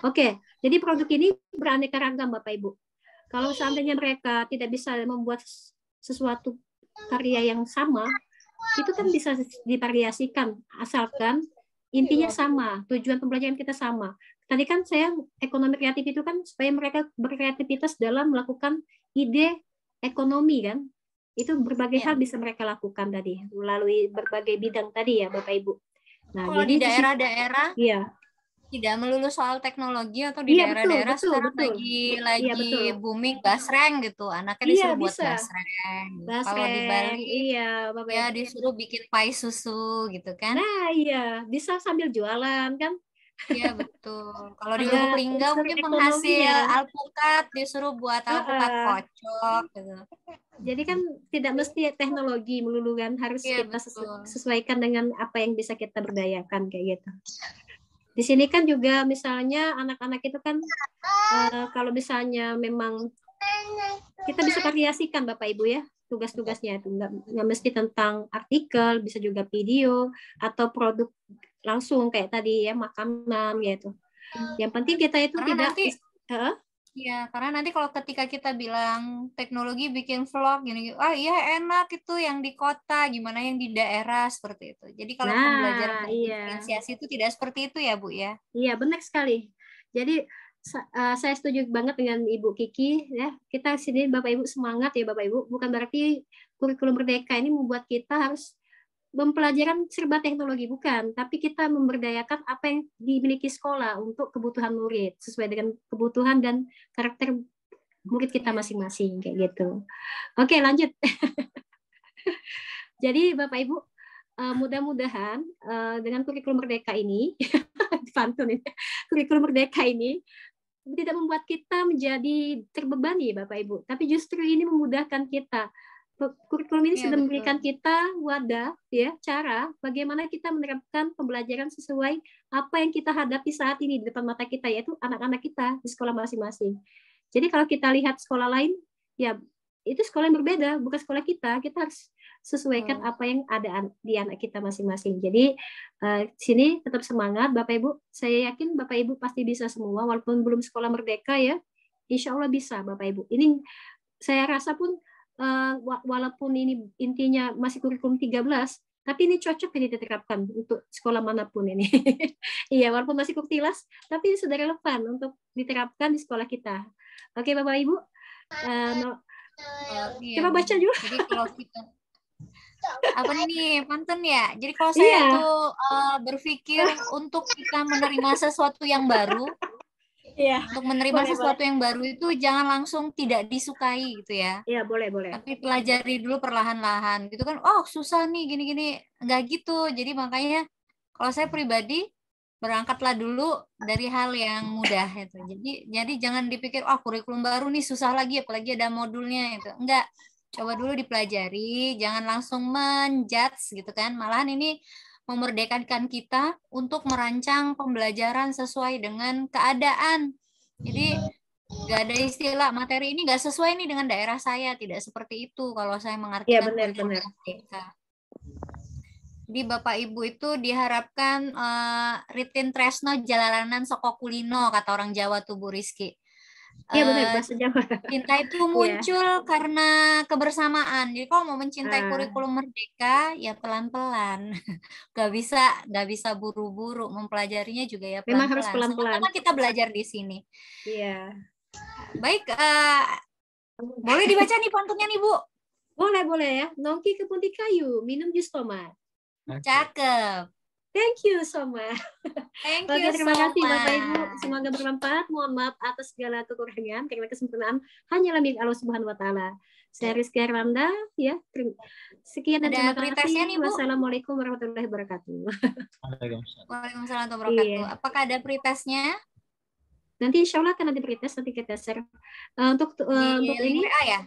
Oke, jadi produk ini beraneka ragam Bapak Ibu. Kalau seandainya mereka tidak bisa membuat sesuatu karya yang sama, itu kan bisa divariasikan, asalkan intinya sama, tujuan pembelajaran kita sama. Tadi kan saya ekonomi kreatif itu kan supaya mereka berkreativitas dalam melakukan ide ekonomi kan. Itu berbagai hal bisa mereka lakukan tadi melalui berbagai bidang tadi ya Bapak Ibu. Nah, kalau jadi di daerah-daerah tidak melulu soal teknologi atau di daerah-daerah sekarang lagi booming basreng gitu. Anaknya disuruh buat basreng. Kalau di Bali Bapak ya disuruh bikin pai susu gitu kan. Nah, iya, bisa sambil jualan kan. Iya betul. Kalau di Lubuk Linggau mungkin penghasil alpukat disuruh buat alpukat kocok gitu. Jadi kan tidak mesti teknologi melulu kan, harus kita sesuaikan dengan apa yang bisa kita berdayakan kayak gitu. Di sini kan juga misalnya anak-anak itu kan kalau misalnya memang kita bisa variasikan Bapak Ibu ya tugas-tugasnya itu nggak mesti tentang artikel, bisa juga video atau produk langsung kayak tadi ya makanan gitu. Yang penting kita itu Iya, karena nanti kalau ketika kita bilang teknologi bikin vlog gini, iya enak itu yang di kota, gimana yang di daerah seperti itu. Jadi kalau pembelajaran diferensiasi itu tidak seperti itu ya Bu ya? Iya benar sekali. Jadi saya setuju banget dengan Ibu Kiki ya. Kita sini Bapak Ibu semangat ya Bapak Ibu. Bukan berarti kurikulum merdeka ini membuat kita harus pembelajaran serba teknologi bukan, tapi kita memberdayakan apa yang dimiliki sekolah untuk kebutuhan murid sesuai dengan kebutuhan dan karakter murid kita masing-masing kayak gitu. Oke, lanjut. Jadi Bapak Ibu, mudah-mudahan dengan kurikulum merdeka ini, kurikulum merdeka ini tidak membuat kita menjadi terbebani Bapak Ibu, tapi justru ini memudahkan kita. Kurikulum ini sudah memberikan kita wadah ya cara bagaimana kita menerapkan pembelajaran sesuai apa yang kita hadapi saat ini di depan mata kita, yaitu anak-anak kita di sekolah masing-masing. Jadi kalau kita lihat sekolah lain ya itu sekolah yang berbeda, bukan sekolah kita harus sesuaikan apa yang ada di anak kita masing-masing. Jadi sini tetap semangat Bapak Ibu, saya yakin Bapak Ibu pasti bisa semua walaupun belum sekolah merdeka ya, insya Allah bisa Bapak Ibu. Ini saya rasa pun walaupun ini intinya masih kurikulum 13, tapi ini cocok ini diterapkan untuk sekolah manapun ini. Iya, walaupun masih kurtilas, tapi ini sudah relevan untuk diterapkan di sekolah kita. Oke, Bapak Ibu, coba baca juga. Jadi kalau kita apa nih pantun ya. Jadi kalau saya tuh berpikir untuk kita menerima sesuatu yang baru. Untuk menerima sesuatu yang baru itu jangan langsung tidak disukai gitu ya. Iya, boleh. Tapi pelajari dulu perlahan-lahan gitu kan. Oh, susah nih gini-gini. Enggak gitu. Jadi makanya kalau saya pribadi berangkatlah dulu dari hal yang mudah gitu. Jadi jangan dipikir kurikulum baru nih susah lagi apalagi ada modulnya itu. Enggak. Coba dulu dipelajari, jangan langsung menjudge gitu kan. Malahan ini memerdekakan kita untuk merancang pembelajaran sesuai dengan keadaan. Jadi nggak ada istilah materi ini nggak sesuai nih dengan daerah saya, tidak seperti itu kalau saya mengartikan benar. Jadi Bapak Ibu itu diharapkan ritin tresno jalalanan soko kulino kata orang Jawa tuh Bu Rizky. Iya benar, bahasa Jawa. Cinta itu muncul karena kebersamaan. Jadi kalau mau mencintai kurikulum merdeka ya pelan-pelan. Gak bisa buru-buru, mempelajarinya juga ya Memang harus pelan-pelan. pelan-pelan. Sama-sama kita belajar di sini. Iya. Baik, boleh dibaca nih pantunnya nih Bu. Boleh ya. Nongki ke punti kayu, minum jus tomat. Cakep. Thank you so much. Thank Oke, you terima so kasih Bapak much. Ibu. Semoga bermanfaat. Mohon maaf atas segala kekurangan karena kesempurnaan hanyalah milik Allah Subhanahu wa taala. Saya Rizky Arlanda ya. Sekian dan terima Ada pretestnya kasih. nih, Bu. Wassalamualaikum warahmatullahi wabarakatuh. Waalaikumsalam warahmatullahi wabarakatuh. Iya. Apakah ada pretestnya? Nanti insya Allah akan ada pretest, nanti kita share. Untuk ini WA ya?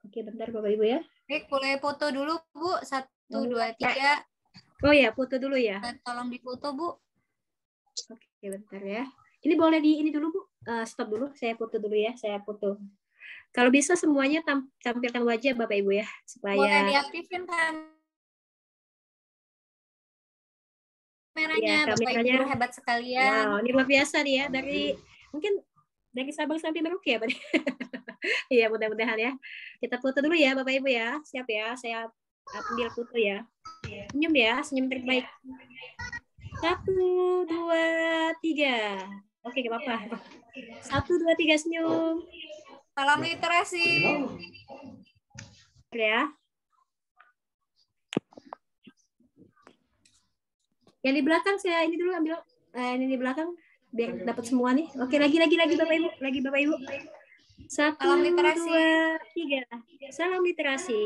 Oke, bentar Bapak Ibu ya. Baik, boleh foto dulu Bu. 1, 2, 3. Oh ya, foto dulu ya. Tolong difoto Bu. Oke, bentar ya. Ini boleh ini dulu Bu. Stop dulu, saya foto dulu ya. Saya foto. Kalau bisa semuanya tampilkan wajah Bapak Ibu ya, supaya boleh diaktifin kameranya, ya, Bapak Ibu guru hebat sekalian. Wow, ini luar biasa nih ya, mungkin dari Sabang sampai Merauke ya Pak. Iya, mudah-mudahan ya. Kita foto dulu ya Bapak Ibu ya. Siap ya, saya ambil foto ya. Senyum ya, senyum terbaik. 1, 2, 3. Oke, gak apa-apa. 1, 2, 3 senyum. Salam literasi. Ya. Yang di belakang saya ini dulu ambil ini di belakang biar dapat semua nih. Oke, lagi Bapak Ibu, Bapak Ibu. 1, Salam literasi. 2, 3. Salam literasi.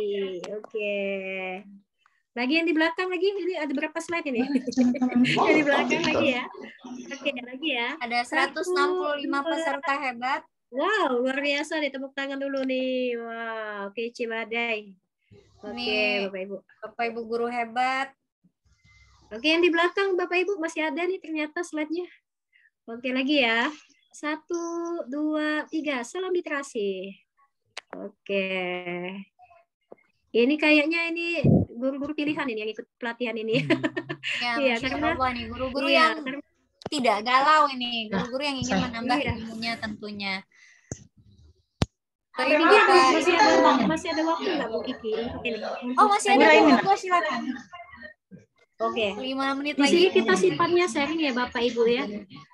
Oke. Lagi yang di belakang lagi, ini ada berapa slide ini? Yang di belakang lagi ya. Oke, lagi ya. Ada 165 peserta hebat. Wow, luar biasa nih, tepuk tangan dulu nih. Wow, kece badai. Oke, Bapak Ibu. Bapak Ibu guru hebat. Oke, yang di belakang Bapak Ibu masih ada nih ternyata slide-nya. Oke, lagi ya. 1, 2, 3. Salam literasi. Oke. Ini kayaknya ini guru-guru pilihan ini yang ikut pelatihan ini. Ya, karena nih guru-guru yang tidak galau ini, guru-guru yang ingin menambah ilmunya tentunya. Ini masih ada waktu nggak Bu Kiki untuk ini? Oh, masih ada waktu, silakan. Oke. 5 menit di lagi. sini kita sifatnya sharing ya Bapak Ibu ya.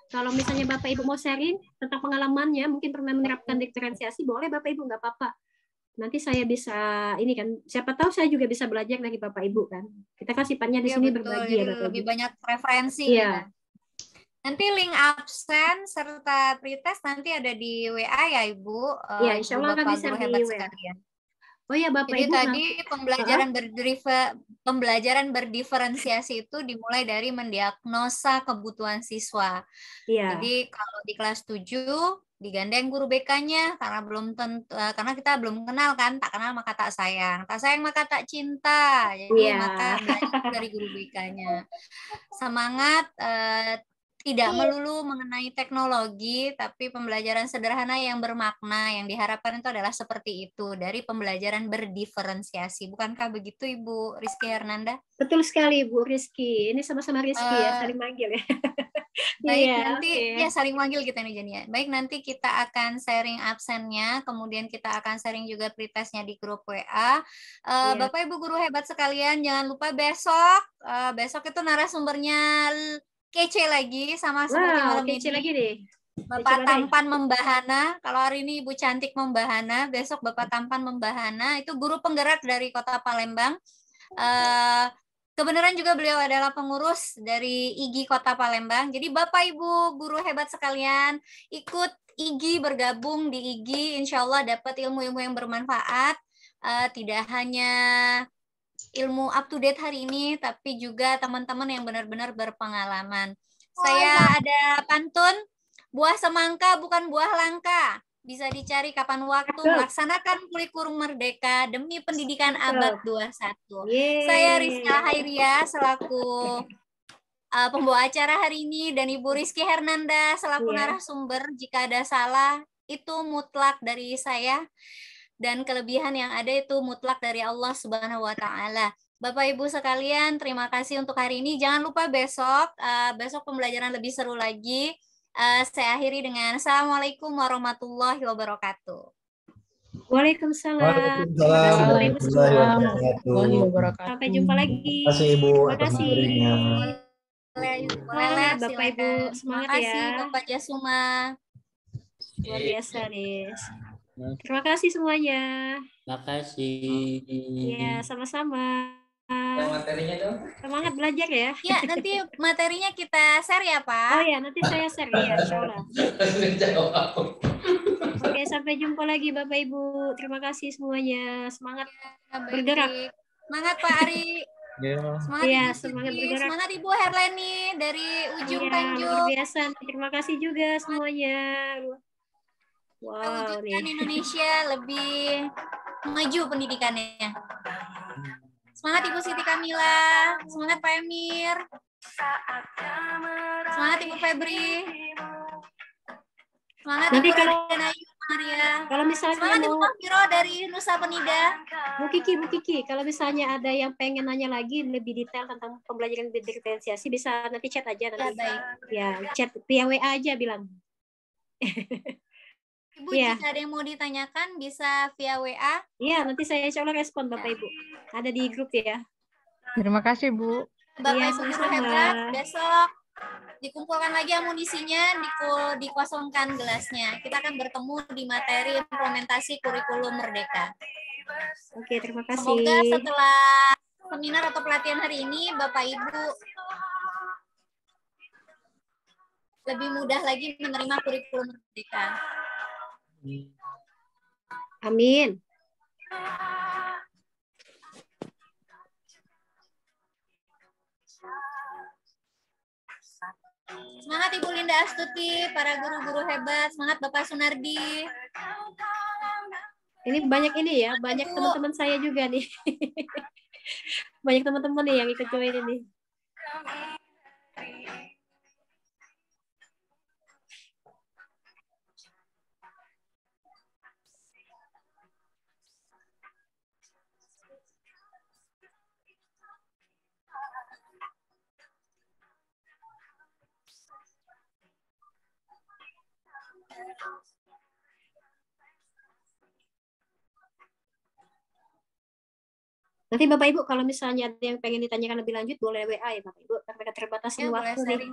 Kalau misalnya Bapak Ibu mau sharing tentang pengalamannya, mungkin pernah menerapkan diferensiasi, boleh Bapak Ibu, nggak apa-apa. Nanti saya bisa ini kan, siapa tahu saya juga bisa belajar dari Bapak Ibu kan. Kita kan sifatnya di sini betul. berbagi ya Bapak Lebih Ibu. banyak referensi. Iya. Ya. Nanti link absen serta pretest nanti ada di WA ya Ibu. Iya, insya Allah akan bisa di WA. Sekalian. Oh ya Bapak Jadi Ibu. Tadi pembelajaran berdiferensiasi itu dimulai dari mendiagnosa kebutuhan siswa. Iya. Jadi kalau di kelas 7 digandeng guru BK-nya karena kita belum kenal kan, tak kenal maka tak sayang maka tak cinta. Jadi maka belajar dari guru BK-nya. Semangat tidak melulu mengenai teknologi, tapi pembelajaran sederhana yang bermakna, yang diharapkan itu adalah seperti itu, dari pembelajaran berdiferensiasi. Bukankah begitu Ibu Rizky Hernanda? Betul sekali Bu Rizky. Ini sama-sama Rizky ya, saling manggil ya. Baik, nanti ya saling manggil kita nih Jania. Baik, nanti kita akan sharing absennya, kemudian kita akan sharing juga pretestnya di grup WA. Bapak Ibu guru hebat sekalian, jangan lupa besok itu narasumbernya kece lagi sama seperti malam kece ini. Lagi deh. Bapak tampan membahana. Kalau hari ini Ibu cantik membahana, besok Bapak tampan membahana. Itu guru penggerak dari Kota Palembang. Kebenaran juga beliau adalah pengurus dari IGI Kota Palembang. Jadi Bapak Ibu guru hebat sekalian, ikut IGI, bergabung di IGI, insya Allah dapat ilmu-ilmu yang bermanfaat. Tidak hanya ilmu up to date hari ini, tapi juga teman-teman yang benar-benar berpengalaman. Saya ada pantun, buah semangka bukan buah langka. Bisa dicari kapan waktu, melaksanakan kurikulum merdeka demi pendidikan abad 21. Saya Rizky Alhairia selaku pembawa acara hari ini, dan Ibu Rizky Hernanda selaku narasumber. Jika ada salah, itu mutlak dari saya. Dan kelebihan yang ada itu mutlak dari Allah Subhanahu wa Ta'ala. Bapak Ibu sekalian, terima kasih untuk hari ini. Jangan lupa besok pembelajaran lebih seru lagi. Saya akhiri dengan Assalamualaikum warahmatullahi wabarakatuh. Waalaikumsalam. Waalaikumsalam Warahmatullahi wabarakatuh. Sampai jumpa lagi. Terima kasih Ibu atas materinya. Bapak Ibu semangat ya. Terima kasih Bapak Jasuma. Luar biasa nih. Terima kasih semuanya. Terima kasih. Ya, sama-sama. Materinya dong. Semangat belajar ya. Ya, nanti materinya kita share ya, Pak. Oh ya, nanti saya share ya, insyaallah. Oke, sampai jumpa lagi Bapak Ibu. Terima kasih semuanya. Semangat bergerak. Semangat Pak Ari. Semangat, ya, Ibu semangat Siti. bergerak. Semangat Ibu Herleni dari ujung ya, Tanjung. Luar biasa. Terima kasih juga semuanya. Wow, wujudkan Indonesia lebih maju pendidikannya. Semangat Ibu Siti Kamila. Semangat Pak Emir. Semangat Ibu Febri. Semangat nanti Ibu kalau Ayu Maria. Kalau misalnya semangat mau Ibu Firo dari Nusa Penida. Bu Kiki, kalau misalnya ada yang pengen nanya lagi lebih detail tentang pembelajaran diferensiasi bisa nanti chat aja nanti. Ya, chat via WA aja bilang. Ibu, jika ada yang mau ditanyakan bisa via WA. Iya, nanti saya insya Allah respon Bapak Ibu. Ada di grup ya. Terima kasih Bu. Bapak Ibu guru hebat, besok dikumpulkan lagi amunisinya, dikosongkan gelasnya. Kita akan bertemu di materi implementasi kurikulum Merdeka. Oke, terima kasih. Semoga setelah seminar atau pelatihan hari ini, Bapak Ibu lebih mudah lagi menerima kurikulum Merdeka. Amin. Semangat Ibu Linda Astuti, para guru-guru hebat. Semangat Bapak Sunardi. Ini banyak ini ya, banyak teman-teman saya juga nih. Banyak teman-teman nih yang ikut join ini. Nanti Bapak Ibu kalau misalnya ada yang pengen ditanyakan lebih lanjut boleh WA ya Bapak Ibu karena keterbatasan waktu nih.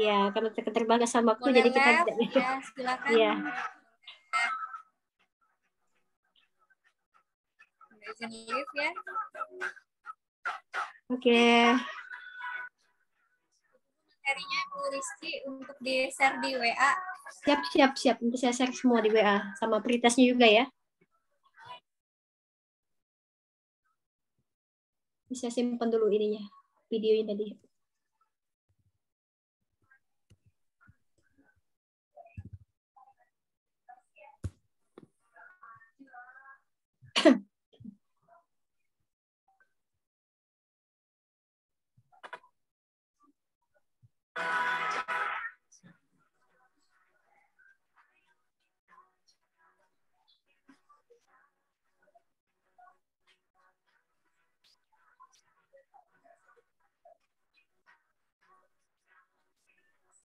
Iya, karena keterbatasan waktu boleh jadi kita tidak. Ya, silakan. Iya. Izin live ya. Oke. Materinya Bu Rizky untuk di-share di WA. Siap. Nanti saya share semua di WA sama pretestnya juga ya. Bisa simpan dulu ininya, videonya tadi.